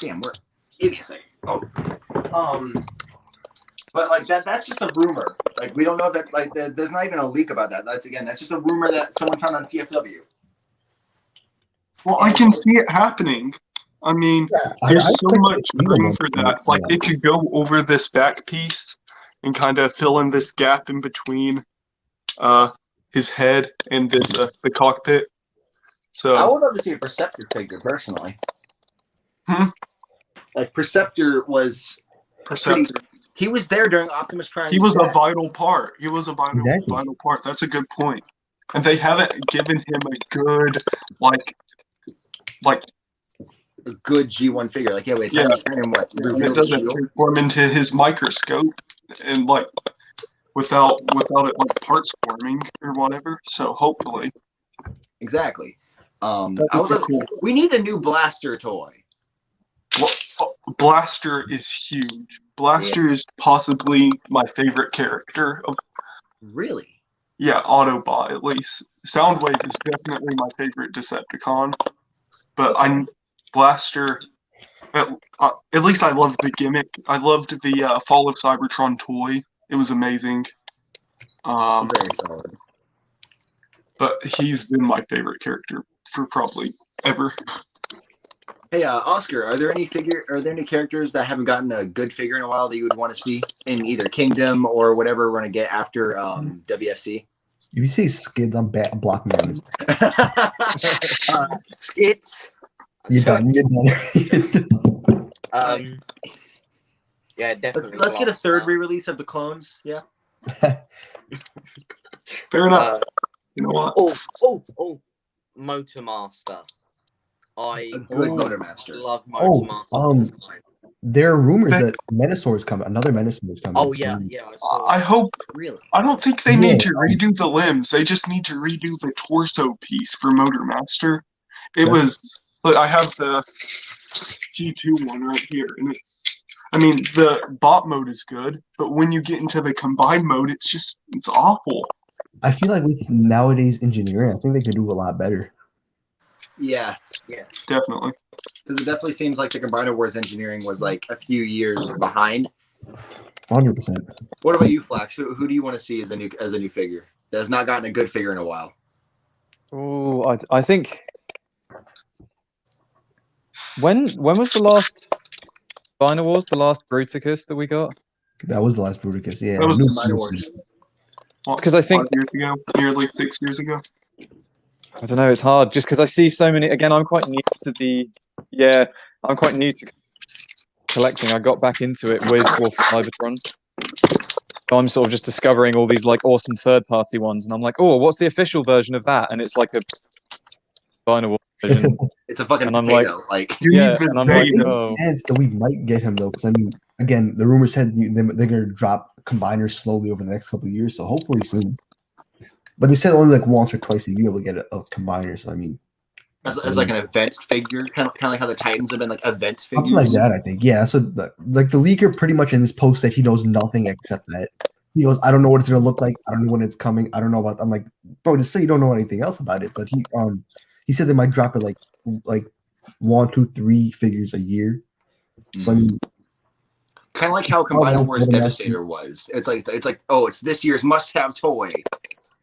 Damn, we're idiots. Oh. But like that's just a rumor. Like we don't know that there's not even a leak about that. That's just a rumor that someone found on CFW. Well, I can see it happening. I mean, there's so much room for that. Like it could go over this back piece and kind of fill in this gap in between his head and this the cockpit. So I would love to see a Perceptor figure personally. Like Perceptor was he was there during Optimus Prime. He was a vital part. He was a vital part. That's a good point. And they haven't given him a good a good G1 figure. Like it doesn't transform into his microscope and like without it like parts forming or whatever. So hopefully. Exactly. We need a new Blaster toy. Well, Blaster is huge. Blaster is possibly my favorite character of. Really? Yeah, Autobot at least. Soundwave is definitely my favorite Decepticon, but Blaster. At least I loved the gimmick. I loved the Fall of Cybertron toy. It was amazing. Very solid. But he's been my favorite character for probably ever. Hey, Oscar, are there any characters that haven't gotten a good figure in a while that you would want to see in either Kingdom or whatever we're going to get after WFC? If you say Skids, I'm blocking them. Skids? You're done. Yeah, definitely. Let's get a third re-release of the clones. Yeah. Fair enough. You know what? Oh, Motor Master. Motor Master. Love Motor Master. There are rumors that Menasor is coming. Another Menasor is coming. Oh yeah. I hope. Really? I don't think they need to redo the limbs. They just need to redo the torso piece for Motor Master. Look, I have the G2 one right here, and the bot mode is good, but when you get into the combined mode, it's awful. I feel like with nowadays engineering, I think they could do a lot better. Yeah. Definitely. Because it definitely seems like the Combiner Wars engineering was like a few years behind. 100%. What about you, Flax? Who do you want to see as a new figure that has not gotten a good figure in a while? Oh, I think. When was the last Combiner Wars? The last Bruticus that we got? That was the last Bruticus. Yeah. That was Combiner Wars. Because I think 5 years ago, nearly 6 years ago. I don't know. It's hard just because I see so many. Again, I'm quite new to I'm quite new to collecting. I got back into it with Wolf Cybertron. So I'm sort of just discovering all these like awesome third-party ones, and I'm like, oh, what's the official version of that? And it's like a Combiner version. It's a fucking and I'm potato. And I'm like, oh. And we might get him though, because I mean, again, the rumors said they're gonna drop combiners slowly over the next couple of years, so hopefully soon. But they said only like once or twice a year we'll get a combiner. So I mean, as like an event figure, kind of like how the Titans have been like event figures. Something like that, I think. Yeah. So like the leaker pretty much in this post said he knows nothing except that. He goes, I don't know what it's gonna look like. I don't know when it's coming. I don't know about. I'm like, bro, just say you don't know anything else about it. But he said they might drop it like 1, 2, 3 figures a year. So I mean, kind of like how Combiner Wars Devastator was. It's like oh, it's this year's must-have toy.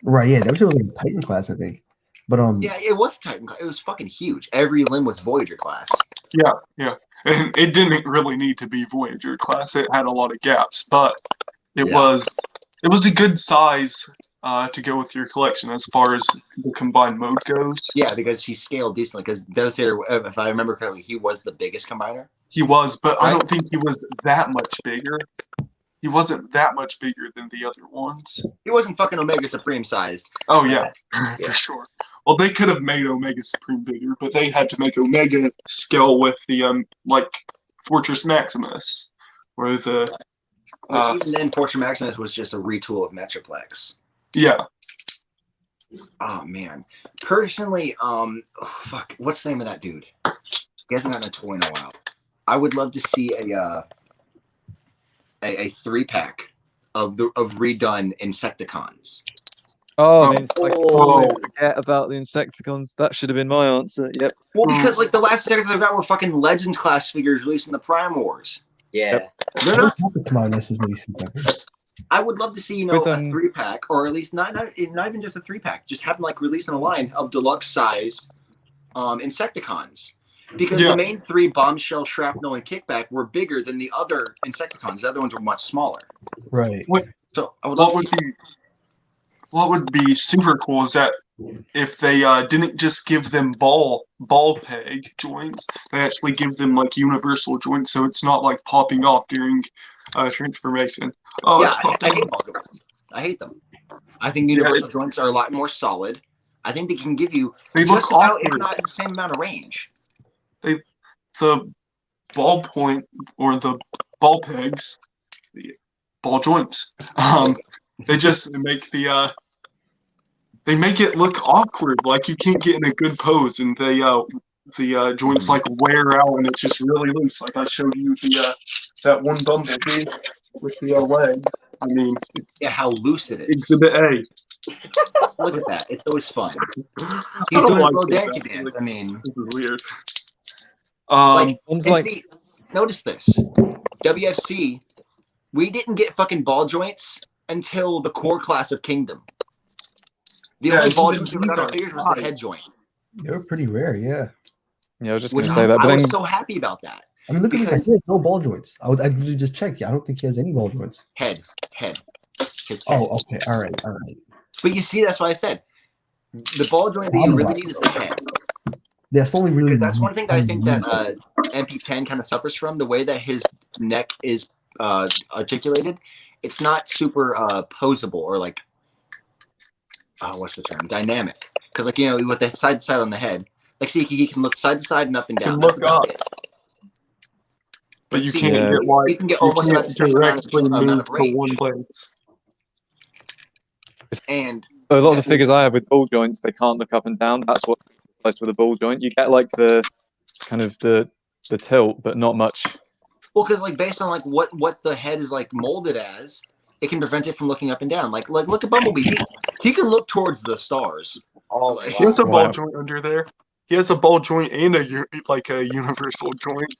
Right. Yeah. That was like Titan class, I think. But yeah, it was Titan class. It was fucking huge. Every limb was Voyager class. Yeah. And it didn't really need to be Voyager class. It had a lot of gaps, but it was a good size to go with your collection as far as the combined mode goes. Yeah, because he scaled decently. Because Devastator, if I remember correctly, he was the biggest combiner. He was, but right? I don't think he was that much bigger. He wasn't that much bigger than the other ones. He wasn't fucking Omega Supreme sized. Oh yeah, for sure. Well, they could have made Omega Supreme bigger, but they had to make Omega scale with the like Fortress Maximus, or the. Which even then, Fortress Maximus was just a retool of Metroplex. Yeah. Oh man, personally, fuck, what's the name of that dude? He hasn't gotten a toy in a while. I would love to see a 3-pack of redone Insecticons. Oh, I always forget about the Insecticons. That should have been my answer. Yep. Well, because like the last Insecticons I got were fucking Legends class figures released in the Prime Wars. Yeah. They're not. Come on, necessarily. I would love to see, a 3-pack, or at least not even just a 3-pack, just have them like releasing a line of deluxe size Insecticons. Because the main 3, Bombshell, Shrapnel, and Kickback, were bigger than the other Insecticons. The other ones were much smaller. Right. So I would love to see. What would be super cool is that if they didn't just give them ball peg joints, they actually give them like universal joints, so it's not like popping off during transformation. Oh, yeah, I hate ball joints. I hate them. I think universal joints are a lot more solid. I think they can give you just about, if not the same amount of range. The ball point or the ball pegs, the ball joints, they just make they make it look awkward, like you can't get in a good pose, and the joints like wear out, and it's just really loose. Like I showed you that one Bumblebee with the legs. I mean, it's how loose it is. Exhibit A. Look at that. It's always fun. He's doing his little dancey dance. I mean, this is weird. See, notice this. WFC, we didn't get fucking ball joints until the core class of Kingdom. The only ball joints we got on our figures was the head joint. They were pretty rare, yeah. Yeah, I was just going to say that. But I was so happy about that. I mean, look at this guy. He has no ball joints. I usually just check. I don't think he has any ball joints. Head. Oh, okay. All right. But you see, that's why I said the ball joint that you really need is the head. That's only really. That's one thing that I think that MP10 kind of suffers from. The way that his neck is articulated, it's not super posable or like, what's the term? Dynamic. Because like with the side to side on the head, like see he can look side to side and up and down. Look up. But you can't get like you can get almost about the same amount of range. One place. And a lot of the figures I have with ball joints, they can't look up and down. That's what with a ball joint. You get like the kind of the tilt, but not much. Well, because like based on like what the head is like molded as, it can prevent it from looking up and down. Like look at Bumblebee. He can look towards the stars. He has a ball joint under there. He has a ball joint and a universal joint.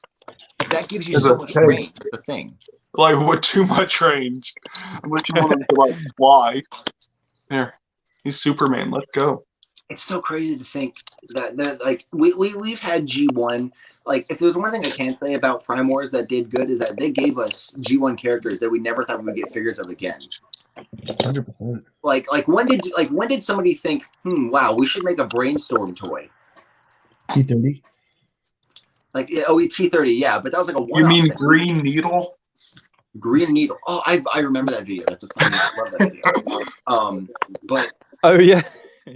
That gives you so much range. The thing. Like with too much range, unless you want him to like fly. There, he's Superman. Let's go. It's so crazy to think that like we've had G1. Like if there's one thing I can say about Prime Wars that did good is that they gave us G1 characters that we never thought we would get figures of again. 100%. Like when did somebody think, wow, we should make a Brainstorm toy? T30. Like T30, yeah, but that was like a one. You mean Green Needle? Green Needle. Oh, I remember that video. That's a fun. I love that video. But oh yeah.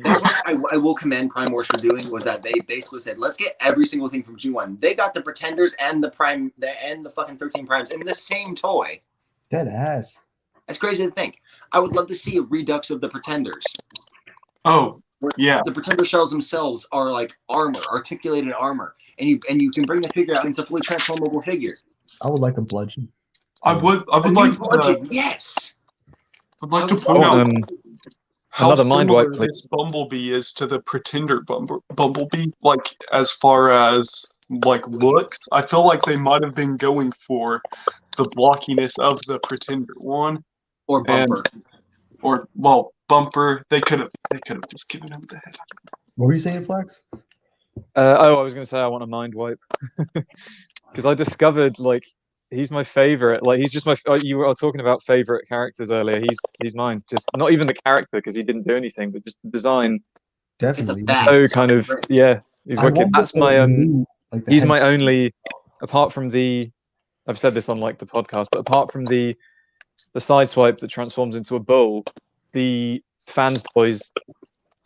That's what I will commend Prime Wars for doing was that they basically said, let's get every single thing from G1. They got the Pretenders and the Prime and the fucking 13 Primes in the same toy. Dead ass. That's crazy to think. I would love to see a redux of the Pretenders. Oh, Yeah. The Pretender shells themselves are like armor, articulated armor, and you can bring the figure out into a fully transformable figure. I would like a bludgeon. I would A like new bludgeon, yes. I'd like I to would point love out how another mind similar wipe, like- this Bumblebee is to the Pretender Bumblebee. Like as far as like looks, I feel like they might have been going for the blockiness of the Pretender one, Or Bumper. or well, Bumper. They could have just given him the head. What were you saying, Flax? I was going to say I want a mind wipe because I discovered like he's my favorite. Like he's just my. You were talking about favorite characters earlier. He's mine. Just not even the character because he didn't do anything, but just the design. Definitely. It's a bad So design. kind of yeah. He's I wicked. wonder That's if my they knew, like, the He's head- my only. Apart from the, I've said this on like the podcast, but apart from the side swipe that transforms into a bull, the fans toys.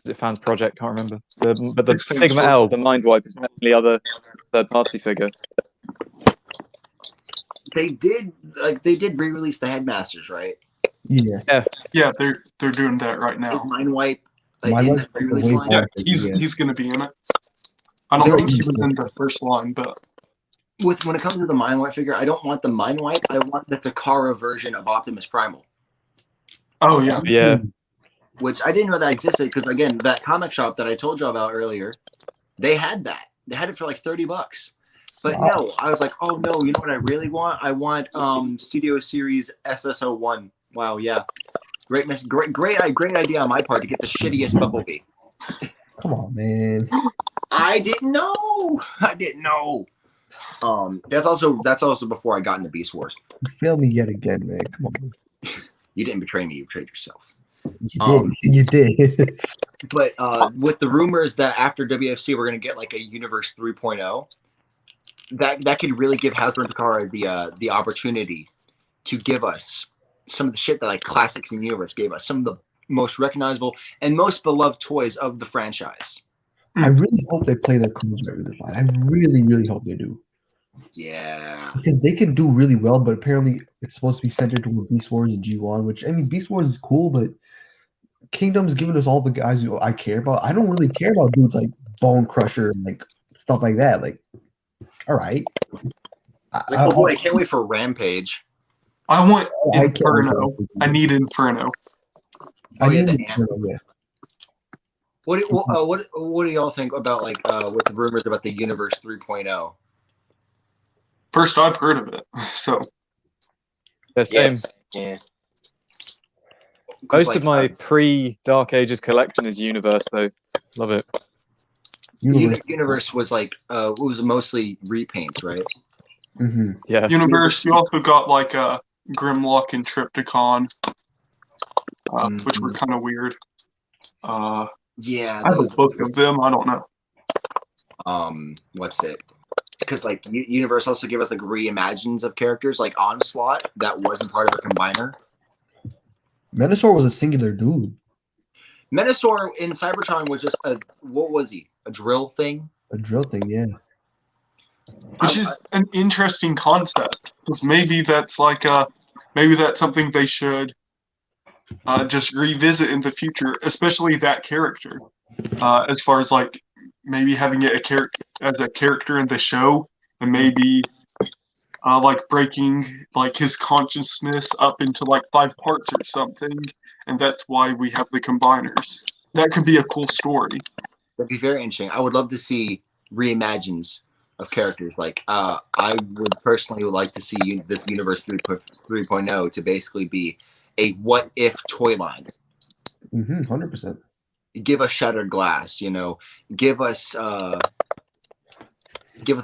Is it Fans Project? Can't remember. But the It's Fans Sigma Project. L, the mind wipe, is my only other third-party figure. They did re-release the Headmasters, right? Yeah. Yeah, they're doing that right now. Is Mind Wipe Mind in Wipe the is re-release way line? Yeah, better. he's gonna be in it. I don't There think he is- was in the first line, but When it comes to the Mind Wipe figure, I don't want the Mind Wipe. I want the Takara version of Optimus Primal, oh yeah, Yeah, which I didn't know that existed because again, that comic shop that I told you about earlier, they had that. They had it for like $30. But Wow. no, I was like, oh no, you know what I really want? I want Studio Series SSO1. Wow, yeah. Great idea on my part to get the shittiest Bumblebee. Come on, man. I didn't know. That's also before I got into Beast Wars. You failed me yet again, man. Come on. You didn't betray me, you betrayed yourself. You did. You did. But with the rumors that after WFC we're gonna get like a Universe 3.0, that could really give Hasbro and Takara the opportunity to give us some of the shit that like Classics and Universe gave us, some of the most recognizable and most beloved toys of the franchise. I really hope they play their cards right with this line. I really, really hope they do. Yeah. Because they can do really well, but apparently it's supposed to be centered toward Beast Wars and G1, which, I mean, Beast Wars is cool, but Kingdom's giving us all the guys who I care about. I don't really care about dudes like Bone Crusher and like stuff like that. Like, all right. Oh boy, I can't wait for Rampage. I want I can't wait Inferno. for I need Inferno. I Oh, yeah, need the Inferno, yeah. What do y'all think about like with the rumors about the Universe 3.0? First I've heard of it, so the same. Yeah. Most of my pre-Dark Ages collection is Universe, though. Love it. Universe was like it was mostly repaints, right? Mm-hmm. Yeah. Universe. You also got like Grimlock and Triptychon, which were kind of weird. Yeah, I have a book of them. I don't know. What's it? Because like Universe also gave us like reimagines of characters like Onslaught that wasn't part of a combiner. Menasor was a singular dude. Menasor in Cybertron was just what was he? A drill thing? A drill thing, yeah. Which is an interesting concept, because maybe that's like maybe that's something they should just revisit in the future, especially that character. As far as like maybe having it as a character in the show, and maybe like breaking like his consciousness up into like 5 parts or something, and that's why we have the combiners. That could be a cool story. That'd be very interesting. I would love to see reimagines of characters. Like I would personally like to see this Universe 3.0 to basically be a what if toy line. 100%. Give us Shattered Glass, give us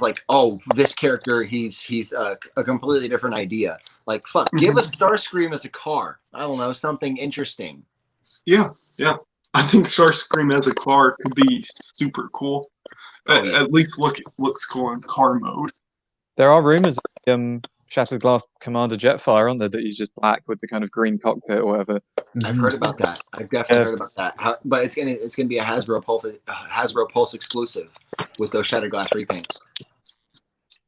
like, oh, this character he's a completely different idea. Like fuck, give us Starscream as a car. I don't know, something interesting. Yeah. I think Starscream as a car could be super cool. At least looks cool in car mode. There are rumors of Shattered Glass Commander Jetfire, aren't there, that he's just black with the kind of green cockpit or whatever. I've heard about that. I've definitely heard about that. But it's gonna be a Hasbro Pulse exclusive with those Shattered Glass repaints.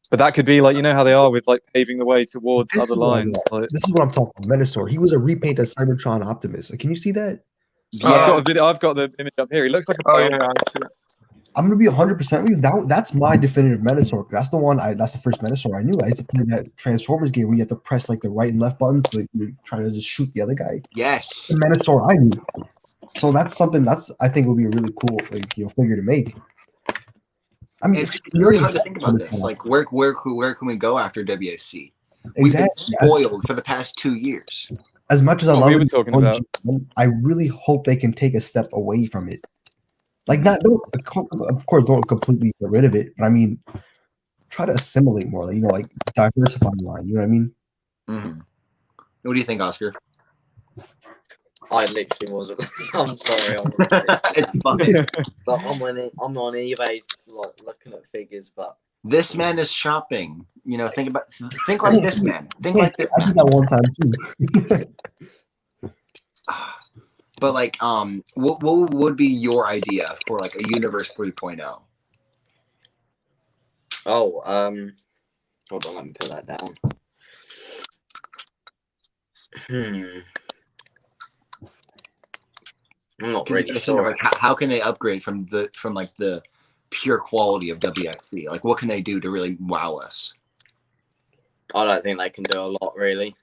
But that could be like, you know how they are with like paving the way towards This other is what I lines. want. Like, This is what I'm talking about. Menasor. He was a repaint of Cybertron Optimus. Like, can you see that? I've got a video. I've got the image up here. He looks like a. Oh yeah, I see that. I'm gonna be 100% with you. That's my definitive Metasaur. That's the one. That's the first Metasaur I knew. I used to play that Transformers game where you have to press like the right and left buttons to try to just shoot the other guy. Yes. The Metasaur I knew. So that's something I think would be a really cool figure to make. I mean, It's really hard to think about this. Like, where can we go after WFC? Exactly. We've been spoiled for the past 2 years. As much as I love we were talking about. I really hope they can take a step away from it. Like, of course, don't completely get rid of it, but I mean, try to assimilate more. Like diversify the line. You know what I mean? Mm-hmm. What do you think, Oscar? I literally wasn't. I'm sorry. It's fine. But I'm on eBay like looking at figures, but this man is shopping. Think like this man. Think like this I man. did that one time too. But like, what would be your idea for like a Universe 3.0? hold on, let me put that down. I'm not really sure. Like, how can they upgrade from like the pure quality of WFC? Like, what can they do to really wow us? I don't think they can do a lot, really.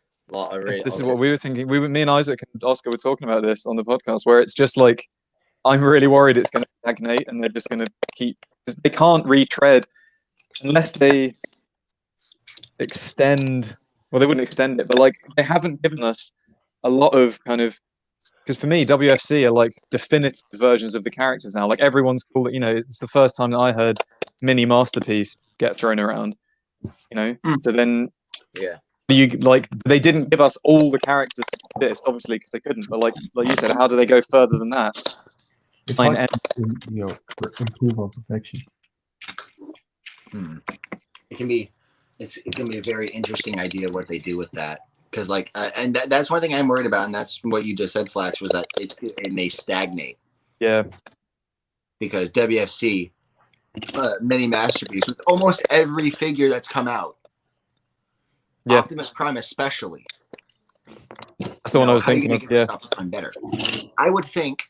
This is what we were thinking. Me and Isaac and Oscar were talking about this on the podcast, where it's just like, I'm really worried it's going to stagnate, and they're just going to keep. They can't retread unless they extend. Well, they wouldn't extend it, but like they haven't given us a lot of kind of. Because for me, WFC are like definitive versions of the characters now. Like everyone's cool. It's the first time that I heard Mini Masterpiece get thrown around. So then, yeah. They didn't give us all the characters this, obviously, because they couldn't. But like you said, how do they go further than that? It's hard to, improve on perfection. It's gonna be a very interesting idea what they do with that. Because and that's one thing I'm worried about, and that's what you just said, Flax, was that it may stagnate. Yeah. Because WFC, Mini Masterpiece, with almost every figure that's come out. Yeah. Optimus Prime especially. That's the one I was thinking of. Yeah. Optimus Prime better. I would think,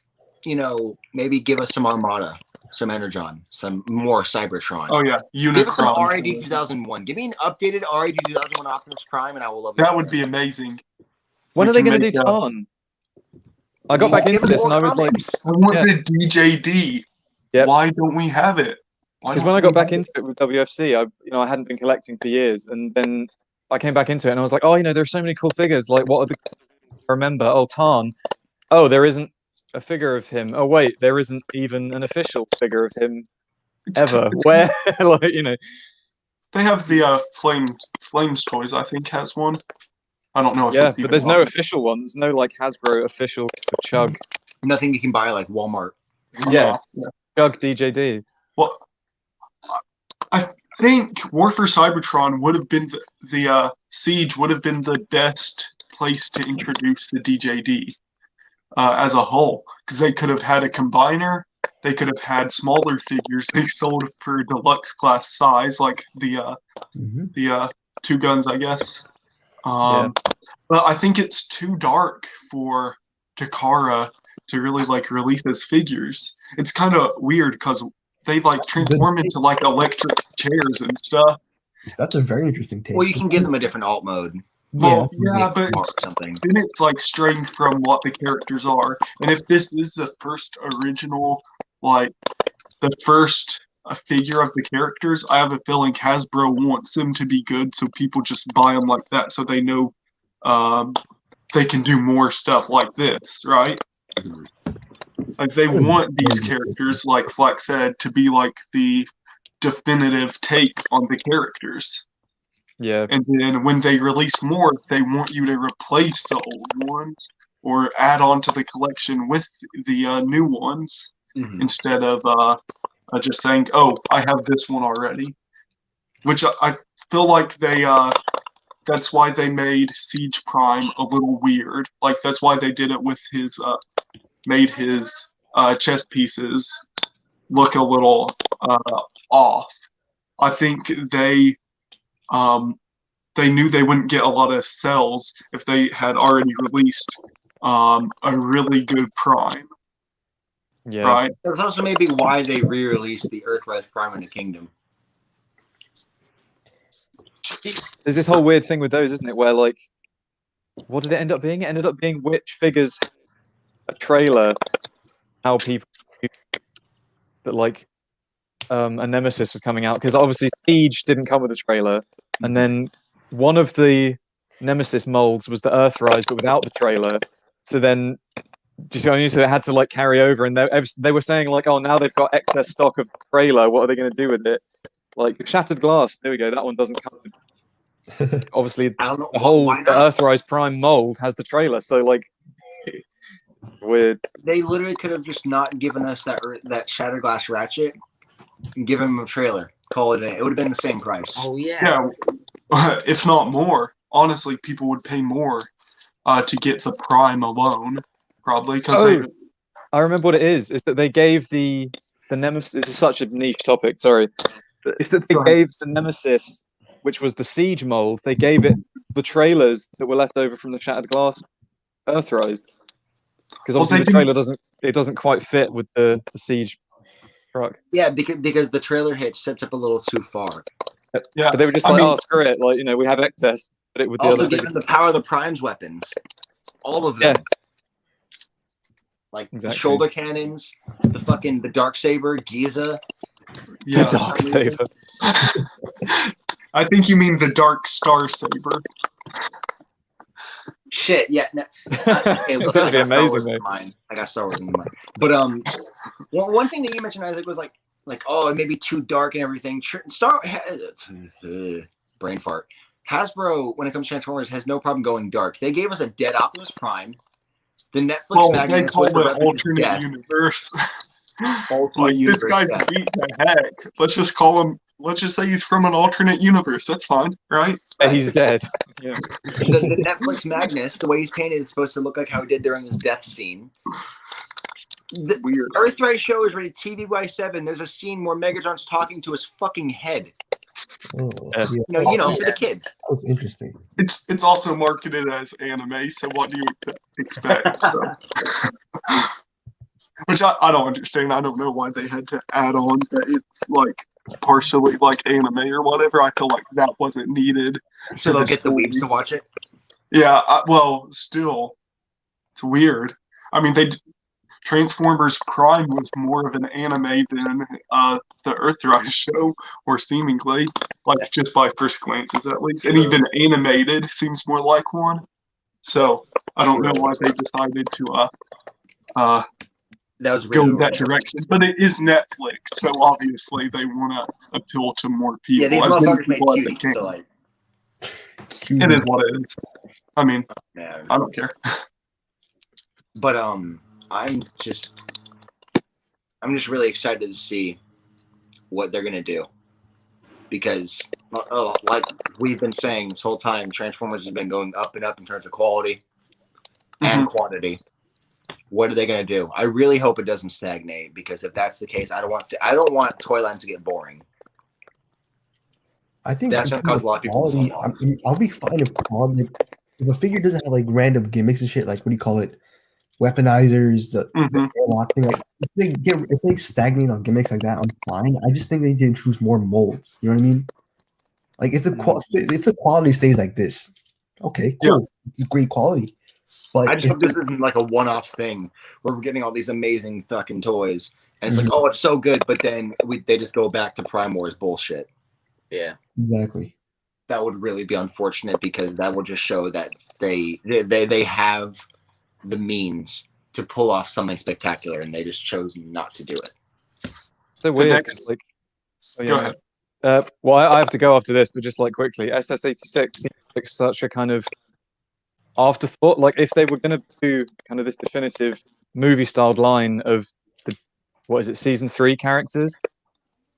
maybe give us some Armada, some Energon, some more Cybertron. Oh yeah, Unicron. Give us some RID 2001. Give me an updated RID 2001 Optimus Prime, and I will love it. That would be amazing. When are they going to do Tarn? I got back into this and I was like, I want the DJD. Yep. Why don't we have it? Because when I got back into it with WFC, I hadn't been collecting for years, and then I came back into it and I was like, oh, there's so many cool figures. Like, what are the? I remember, Tarn. Oh, there isn't a figure of him. Oh wait, there isn't even an official figure of him ever. Where, They have the Flames toys. I think has one. I don't know if it's but there's no official one. There's no like Hasbro official Chug. Nothing you can buy like Walmart. Yeah. Chug DJD. Well, I think War for Cybertron would have been the Siege would have been the best place to introduce the DJD as a whole, because they could have had a combiner. They could have had smaller figures they sold for deluxe class size, like the two guns, I guess. But I think it's too dark for Takara to really like release as figures. It's kind of weird because they like transform into like electric chairs and stuff. That's a very interesting take. Well, you can give them a different alt mode. Well, yeah, but then it's like straying from what the characters are. And if this is the first original, like the first figure of the characters, I have a feeling Hasbro wants them to be good, so people just buy them like that, so they know they can do more stuff like this, right? Like they want these characters, like Flex said, to be like the definitive take on the characters. Yeah. And then when they release more, they want you to replace the old ones or add on to the collection with the new ones instead of just saying, "Oh, I have this one already," which I feel like they. That's why they made Siege Prime a little weird. Like that's why they did it with his made his chess pieces look a little off. I think they knew they wouldn't get a lot of sales if they had already released a really good Prime. Yeah. Right? That's also maybe why they re-released the Earthrise Prime in the Kingdom. There's this whole weird thing with those, isn't it? Where like, what did it end up being? It ended up being which figures a trailer, how people that like a Nemesis was coming out, because obviously Siege didn't come with a trailer, and then one of the Nemesis molds was the Earthrise, but without the trailer. So then, just going, so it had to like carry over, and they were saying like, oh, now they've got excess stock of the trailer. What are they going to do with it? Like Shattered Glass, there we go. That one doesn't come. Obviously, I don't know the whole why the not? Earthrise Prime mold has the trailer, so like weird. They literally could have just not given us that Shattered Glass Ratchet and given them a trailer. Call it a day. It would have been the same price. Oh yeah. Yeah, if not more. Honestly, people would pay more to get the Prime alone, probably because I remember what it is. Is that they gave the Nemesis. It's such a niche topic. Sorry, it's that they gave the Nemesis, which was the Siege mold. They gave it the trailers that were left over from the Shattered Glass Earthrise, because obviously the trailer doesn't quite fit with the Siege truck. Yeah, because the trailer hitch sets up a little too far. Yeah, but they were just like, oh, screw it, like, you know, we have excess. But it with the also other giving the power of the Prime's weapons, all of them. Yeah. Like Exactly. the shoulder cannons, the Darksaber, Giza. Yeah, the Darksaber. I think you mean the Dark Star Saber. Shit, yeah. No, okay, look, That'd be amazing, though. I got Star Wars in mind. But one thing that you mentioned, Isaac, was like, oh, it may be too dark and everything. Brain fart. Hasbro, when it comes to Transformers, has no problem going dark. They gave us a dead Optimus Prime. The Netflix They Magnus call was it the alternate death. universe. Alternate universe this guy's death. beat the heck. Let's just call him. Let's just say he's from an alternate universe. That's fine, right? Yeah, he's dead. Yeah. The Netflix Magnus, the way he's painted, is supposed to look like how he did during his death scene. The Weird. Earthrise show is rated TVY7. There's a scene where Megatron's talking to his fucking head. Oh, Yeah. yeah. You know, for the kids. That was interesting. It's also marketed as anime, so what do you expect? So. Which I don't understand. I don't know why they had to add on that it's like partially like anime or whatever. I feel like that wasn't needed. So they'll get the weebs to watch it? Yeah, well, still, it's weird. I mean, Transformers Prime was more of an anime than the Earthrise show, or seemingly, like just by first glances at least. And even animated seems more like one. So I don't know why they decided to that was really go that direction. But it is Netflix, so obviously they want to appeal to more people. Yeah, these as many motherfuckers made people as they cuties, can. so like, It is what it is. I mean, man. I don't care. But I'm just really excited to see what they're gonna do, because like we've been saying this whole time, Transformers has been going up and up in terms of quality and quantity. What are they gonna do? I really hope it doesn't stagnate, because if that's the case, I don't want Toyland to get boring. I think That's gonna cause a lot of people to quality. fall off. I mean, I'll be fine if a figure doesn't have like random gimmicks and shit. Like, what do you call it? Weaponizers, the airlock thing. Like, if they stagnate on gimmicks like that, I'm fine. I just think they need to introduce more molds. You know what I mean? Like, if the quality stays like this, okay, cool, it's great quality. But I just hope this isn't like a one-off thing where we're getting all these amazing fucking toys, and it's like, oh, it's so good, but then they just go back to Prime Wars bullshit. Yeah, exactly. That would really be unfortunate, because that would just show that they have the means to pull off something spectacular, and they just chose not to do it. So weird. Go ahead. Well, I have to go after this, but just like quickly, SS86 seems like such a kind of afterthought. Like, if they were going to do kind of this definitive movie-styled line of season 3 characters,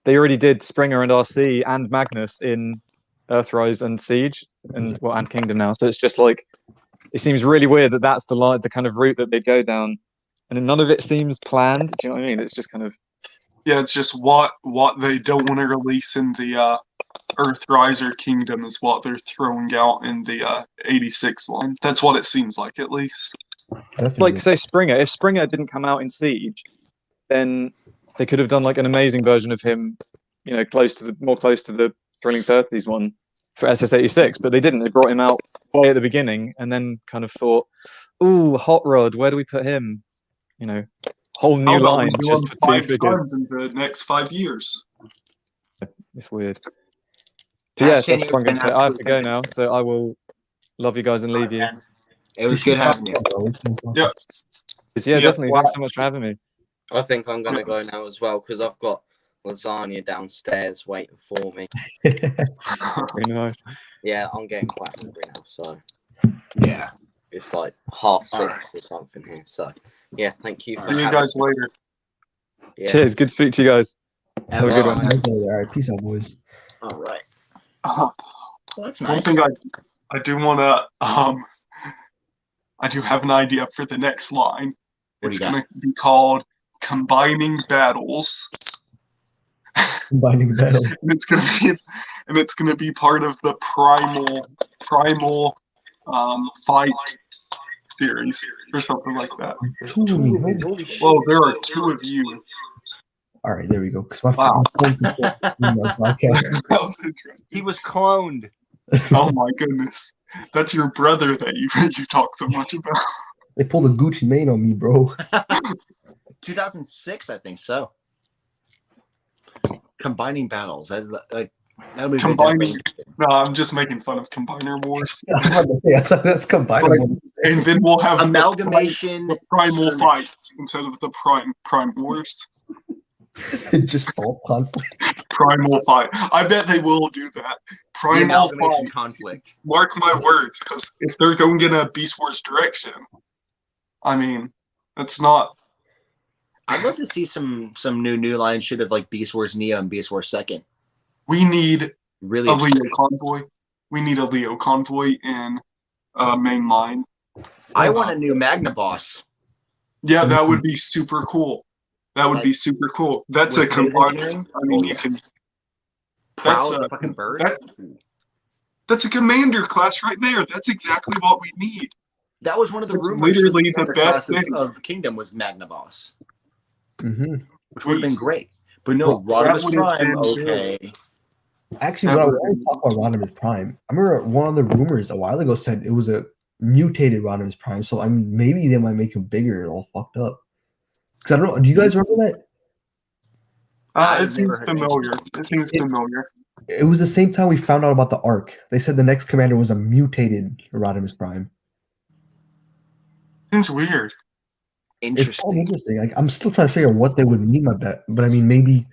they already did Springer and RC and Magnus in Earthrise and Siege and Kingdom now. So it's just like, it seems really weird that that's the kind of route that they'd go down, and none of it seems planned. Do you know what I mean? It's just kind of, yeah, it's just what they don't want to release in the Earthrise or Kingdom is what they're throwing out in the 86 line. That's what it seems like, at least. Definitely. Like say Springer. If Springer didn't come out in Siege, then they could have done like an amazing version of him, you know, more close to the Thrilling 30s one for SS86. But they didn't. They brought him out way at the beginning, and then kind of thought, "Ooh, Hot Rod, where do we put him?" You know, whole new How about line we do just him for two 5 figures. times in the next 5 years? It's weird. Past Yes, 10 that's years what I'm going been to say. I have to absolutely go now, so I will love you guys and leave you. It was good having you. Yeah. Yeah, definitely. Thanks so much for having me. I think I'm gonna go now as well because I've got lasagna downstairs waiting for me. Very nice. Yeah, I'm getting quite hungry now, so Yeah. it's like 6:30 or something here. So yeah, thank you for See you having guys me. later. Yeah. Cheers. Good to speak to you guys. Have a good one. All right, peace out, boys. All right. Uh, Well, that's One nice. thing I do want to I do have an idea for the next line. What do It's you got? going to be called Combining Battles. Combining battles. And it's going to be part of the primal fight series or something like that. Two of me. Holy shit. Well, there are 2 of you. All right, there we go. Because my Wow. phone podcast. That was interesting. He was cloned. Oh my goodness. That's your brother that you talk so much about. They pulled a Gucci Mane on me, bro. 2006, I think so. Combining battles. That would be Combining. No, I'm just making fun of Combiner Wars. I was about to say, that's combinable. And then we'll have Amalgamation. the primal skirmish. fights instead of the prime wars. Just all conflict. Primal fight. I bet they will do that. The Primal amalgamation fight. conflict. Mark my words, because if they're going in a Beast Wars direction, I mean, that's not. I'd love to see some new line shit of like Beast Wars Neo and Beast Wars Second. We need Really a Leo convoy. We need a Leo convoy in main line. I want a new Magna boss. Yeah, that would be super cool. That would be super cool. That's a With laser combiner. engineering? I mean, Oh, you can. yes. Prowl as That's a fucking bird. That's a commander class right there. That's exactly what we need. That was one of the It's rumors. literally for the class best thing. of Kingdom was Magna boss, Mm-hmm. which would have been great. But no, Well, that Rodimus would have Prime. been Okay. Actually, That when I would've want to talk about Rodimus Prime, I remember one of the rumors a while ago said it was a mutated Rodimus Prime. So I mean, maybe they might make him bigger and all fucked up. Because I don't know. Do you guys remember that? I've It seems never heard of familiar. It seems familiar. It was the same time we found out about the Ark. They said the next commander was a mutated Rodimus Prime. Seems weird. It's all Interesting. interesting. Like, I'm still trying to figure out what they would mean by that. But I mean, maybe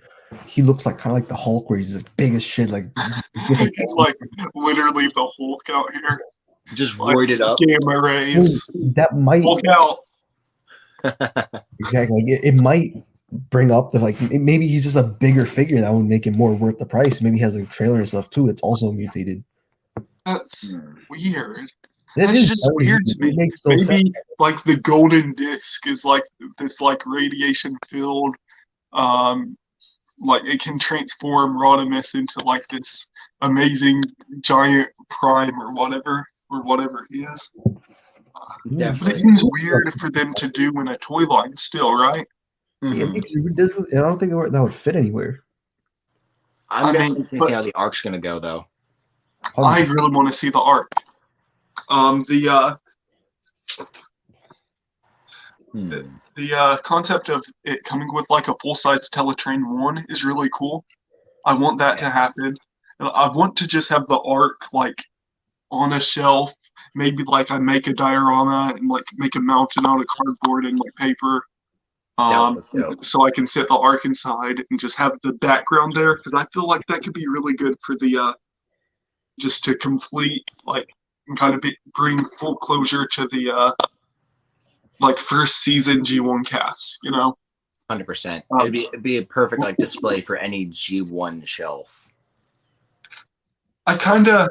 he looks like kind of like the Hulk, where he's like big as shit. Like It's like literally the Hulk out here. Just Like roided up. gamma rays. that might Hulk out. exactly. Like, it might bring up the like maybe he's just a bigger figure that would make it more worth the price. Maybe he has a trailer and stuff too. It's also mutated. That's weird. That That's is just funny. weird to me. It makes no Maybe sense. like the golden disc is like this like radiation filled like it can transform Rodimus into like this amazing giant prime or whatever he is. But Definitely. it seems weird for them to do in a toy line still, right? Mhm. I don't think that would fit anywhere. I'm I mean, definitely but- see how the arc's gonna go though. I really want to see the arc. The concept of it coming with like a full-size Teletrain 1 is really cool. I want that to happen. And I want to just have the arc like on a shelf. Maybe like I make a diorama and like make a mountain out of cardboard and like paper. That would look dope. So I can set the arc inside and just have the background there because I feel like that could be really good for the just to complete like and kind of bring full closure to the like first season G1 cast, you know. 100%. It'd be a perfect like display for any G1 shelf. I kind of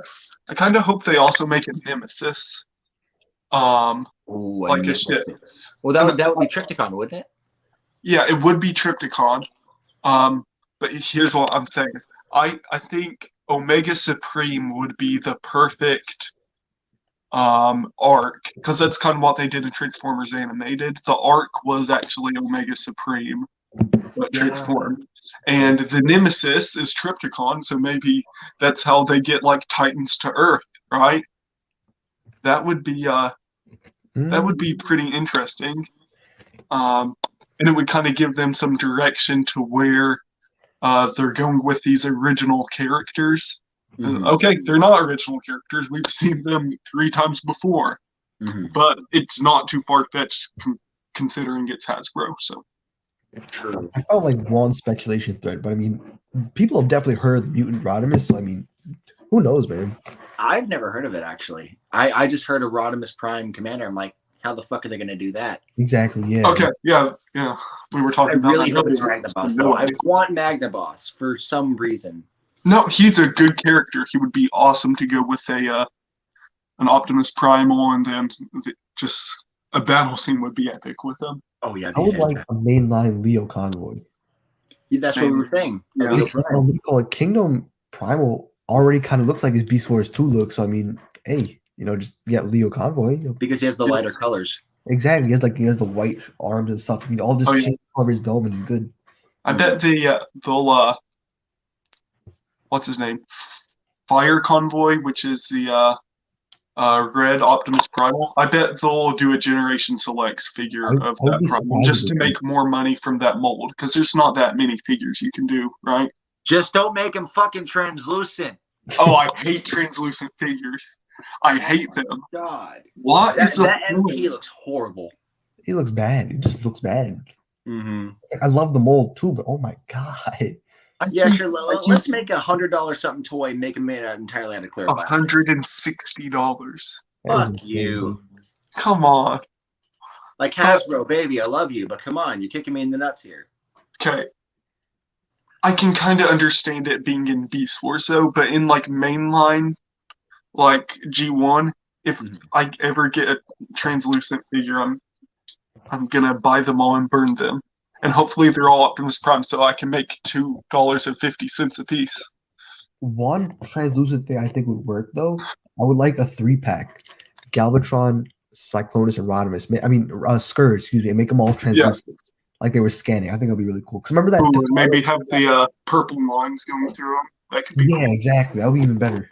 hope they also make a Nemesis. Ooh, Like a ship. Well, that would be Triptychon, wouldn't it? Yeah, it would be Triptychon. But here's what I'm saying. I think Omega Supreme would be the perfect arc, because that's kind of what they did in Transformers Animated. The arc was actually Omega Supreme, but transformed. And the Nemesis is Trypticon, so maybe that's how they get like Titans to Earth, right? That would be pretty interesting. And it would kind of give them some direction to where they're going with these original characters. Okay, they're not original characters. We've seen them 3 times before, but it's not too far-fetched considering it's Hasbro. So, I felt like one speculation thread, but I mean, people have definitely heard of the mutant Rodimus. So I mean, who knows, man? I've never heard of it actually. I just heard of Rodimus Prime Commander. I'm like, how the fuck are they going to do that? Exactly. Yeah. okay, yeah. We were talking about. I really that hope it's earlier. Magnaboss though. I want Magnaboss for some reason. No, he's a good character. He would be awesome to go with an Optimus Primal, and then just a battle scene would be epic with him. Oh yeah, I would like a mainline Leo convoy. Yeah, that's what we were saying. Yeah. Leo Because, Prime. what do you call it? Kingdom Primal already kind of looks like his Beast Wars 2 look. So I mean, hey, just get Leo convoy. Because he has the lighter colors. Exactly. He has the white arms and stuff. I mean, all just change the color of his dome and he's good. I bet they'll what's his name? Fire Convoy, which is the red Optimus Primal. I bet they'll do a Generation Selects figure of that Primal just to make more money from that mold, because there's not that many figures you can do, right? Just don't make him fucking translucent. Oh, I hate translucent figures. I hate them. God. What is That the MP looks horrible. He looks bad. It just looks bad. Mm-hmm. I love the mold too, but oh my god. Yeah, sure. Let's make $100 something toy. Make him made entirely out of clear glass. $160. Fuck you. Come on. Like Hasbro, baby, I love you, but come on, you're kicking me in the nuts here. Okay. I can kind of understand it being in Beast Wars though, but in like mainline, like G1, if I ever get a translucent figure, I'm gonna buy them all and burn them. And hopefully they're all Optimus Prime, so I can make $2.50 a piece. One translucent thing I think would work though. I would like a 3-pack: Galvatron, Cyclonus, and Rodimus. I mean, Scourge. Excuse me. And make them all translucent, like they were scanning. I think it'll be really cool. Because remember that? Ooh, maybe have the purple lines going through them. That could be. Yeah, exactly. That would be even better.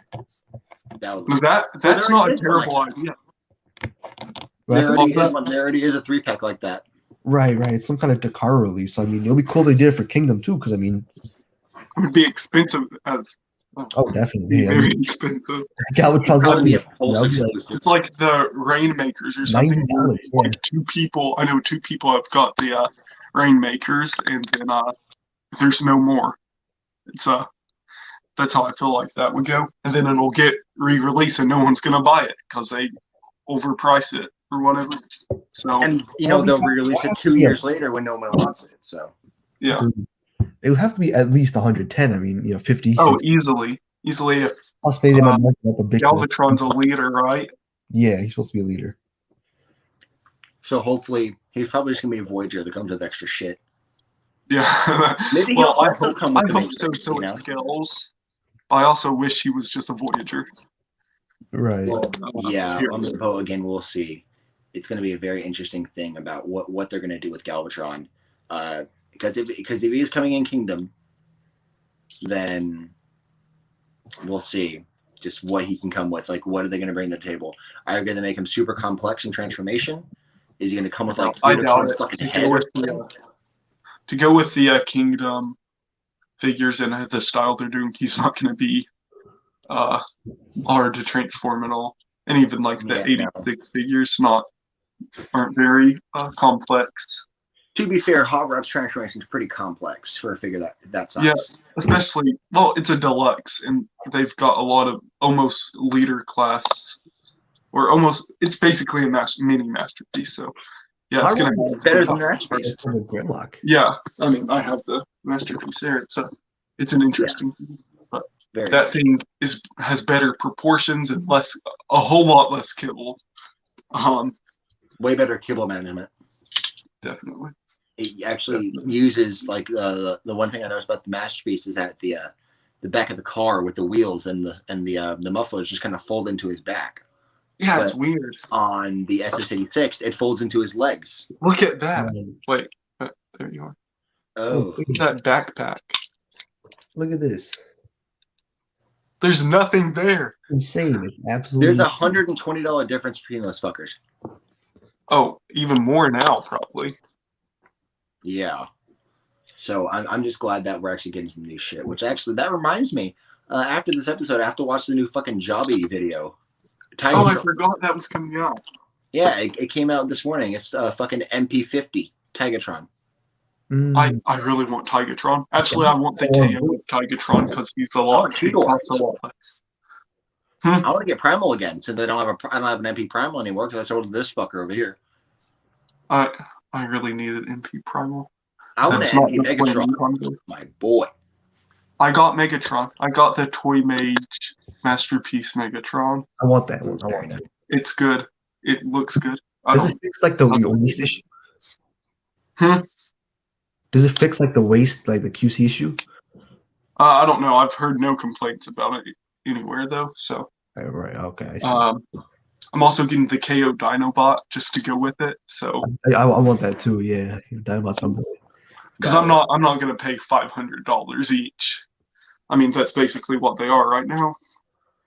That's not a terrible idea. There already is a 3-pack like that. Right. It's some kind of Takara release. So, I mean, it'll be cool they did it for Kingdom too, because I mean, it would be expensive as. Oh, definitely. Very expensive. Galvatron's Probably be a that'd Pulse be exclusive. It's like the Rainmakers or something. $90, yeah. Like 2 people. I know 2 people have got the Rainmakers, and then there's no more. It's that's how I feel like that would go, and then it'll get re-released, and no one's gonna buy it because they overprice it or whatever. So And they'll re-release it 2 years later when no one wants it. So yeah. It would have to be at least 110. I mean, 50. Oh, 60. easily. If Plus, maybe they might mark it up a bit. Galvatron's a leader, right? Yeah, he's supposed to be a leader. So hopefully he's probably just gonna be a Voyager that comes with extra shit. Yeah. Maybe Well, he'll also come with I the hope Matrix, so it scales. I also wish he was just a Voyager. Right. Yeah. Again, we'll see. It's going to be a very interesting thing about what they're going to do with Galvatron. Because if he is coming in Kingdom, then we'll see just what he can come with. Like, what are they going to bring to the table? Are they going to make him super complex in transformation? Is he going to come with like I doubt it. fucking head? To go with the Kingdom figures and the style they're doing, he's not going to be hard to transform at all. And even like the 86 figures aren't very complex. To be fair, Hot Rod's transformation is pretty complex for a figure that size. Yeah, especially, it's a deluxe, and they've got a lot of almost leader class, or almost, it's basically a mini masterpiece. So, yeah, it's better than the masterpiece. Gridlock. Yeah, I mean, I have the masterpiece there. It's an interesting thing, but that thing has better proportions and a whole lot less kibble. Way better kibble management. Definitely. It actually uses like the one thing I noticed about the masterpiece is that the back of the car with the wheels and the mufflers just kind of fold into his back. Yeah, But it's weird. on the SS86, it folds into his legs. Look at that. Wait, there you are. Oh. Look at that backpack. Look at this. There's nothing there. Insane. It's absolutely. There's a $120 difference between those fuckers. Oh, even more now, probably. Yeah. So I'm just glad that we're actually getting some new shit. Which actually, that reminds me. After this episode, I have to watch the new fucking Jobby video. I forgot that was coming out. Yeah, it came out this morning. It's fucking MP50 Tigatron. I really want Tigatron. Actually, I want the KO of Tigatron because he's a lot. He costs a lot less. I want to get Primal again, since I don't have an MP Primal anymore because I sold this fucker over here. I really need an MP Primal. I want an MP Megatron. My boy. I got Megatron. I got the Toy Mage Masterpiece Megatron. I want that one. I want that. It's good. It looks good. Does it fix like the waist issue? Hmm? Does it fix like the waist, like the QC issue? I don't know. I've heard no complaints about it anywhere though. So. Right. Okay. I see. I'm also getting the KO Dinobot just to go with it. So. I want that too. Yeah, Dinobot's my boy. Because I'm not gonna pay $500 each. I mean, that's basically what they are right now.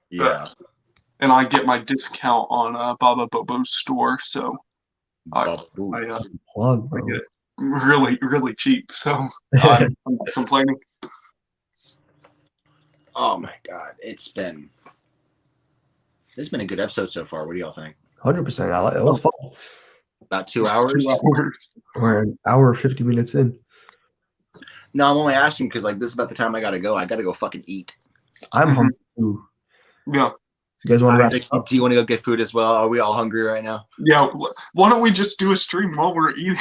Yeah. And I get my discount on Baba Bobo's store, so I get it really, really cheap. So I'm not complaining. Oh my god, this has been a good episode so far. What do y'all think? 100%. It was fun. About 2 hours. 2 hours. We're an hour 50 minutes in. No, I'm only asking because like this is about the time I gotta go. I gotta go fucking eat. I'm hungry too. Yeah. You guys want to wrap up? Do you want to go get food as well? Are we all hungry right now? Yeah. Why don't we just do a stream while we're eating?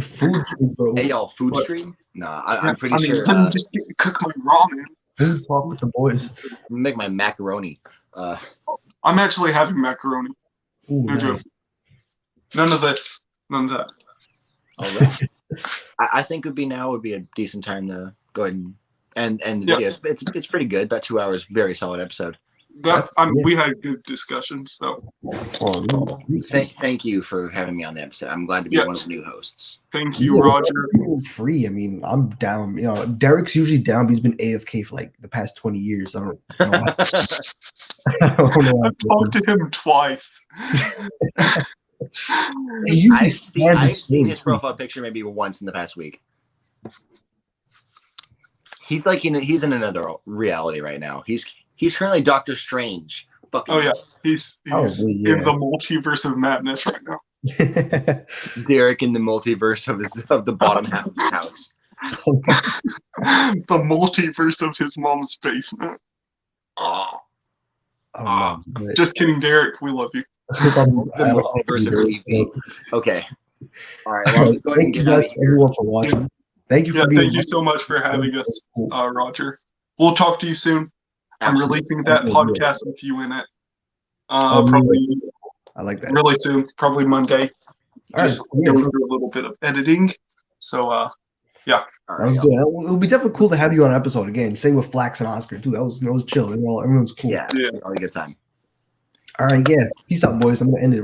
Food stream, bro. Hey, y'all, food stream? Nah, I'm pretty sure. Let me just cook my ramen. Food talk with the boys. Make my macaroni. I'm actually having macaroni. Ooh, No nice. joke. None of this. None of that. All right. I think would be a decent time to go ahead and end the video. It's pretty good. About 2 hours. Very solid episode. We had good discussions, so. Thank you for having me on the episode. I'm glad to be one of the new hosts. Thank you, Roger. Free. I mean, I'm down. You know, Derek's usually down, but he's been AFK for like the past 20 years. I don't know. I've talked to him twice. I've seen his profile picture maybe once in the past week. He's like he's in another reality right now. He's currently Doctor Strange. Oh yeah, he's in the multiverse of madness right now. Derek in the multiverse of the bottom half of his house. The multiverse of his mom's basement. Just kidding, Derek. We love you. The multiverse of TV. Okay. All right. Well, go ahead and get out of here. Everyone for watching. Thank you for being. Thank you so much for having us, Roger. We'll talk to you soon. I'm releasing that podcast with you in it. Probably. I like that. Really soon, probably Monday. Just going through a little bit of editing. So, yeah. That was good. It'll be definitely cool to have you on an episode again. Same with Flax and Oscar too. That was chill. Everyone's cool. Yeah. All a good time. All right, yeah. Peace out, boys. I'm gonna end it.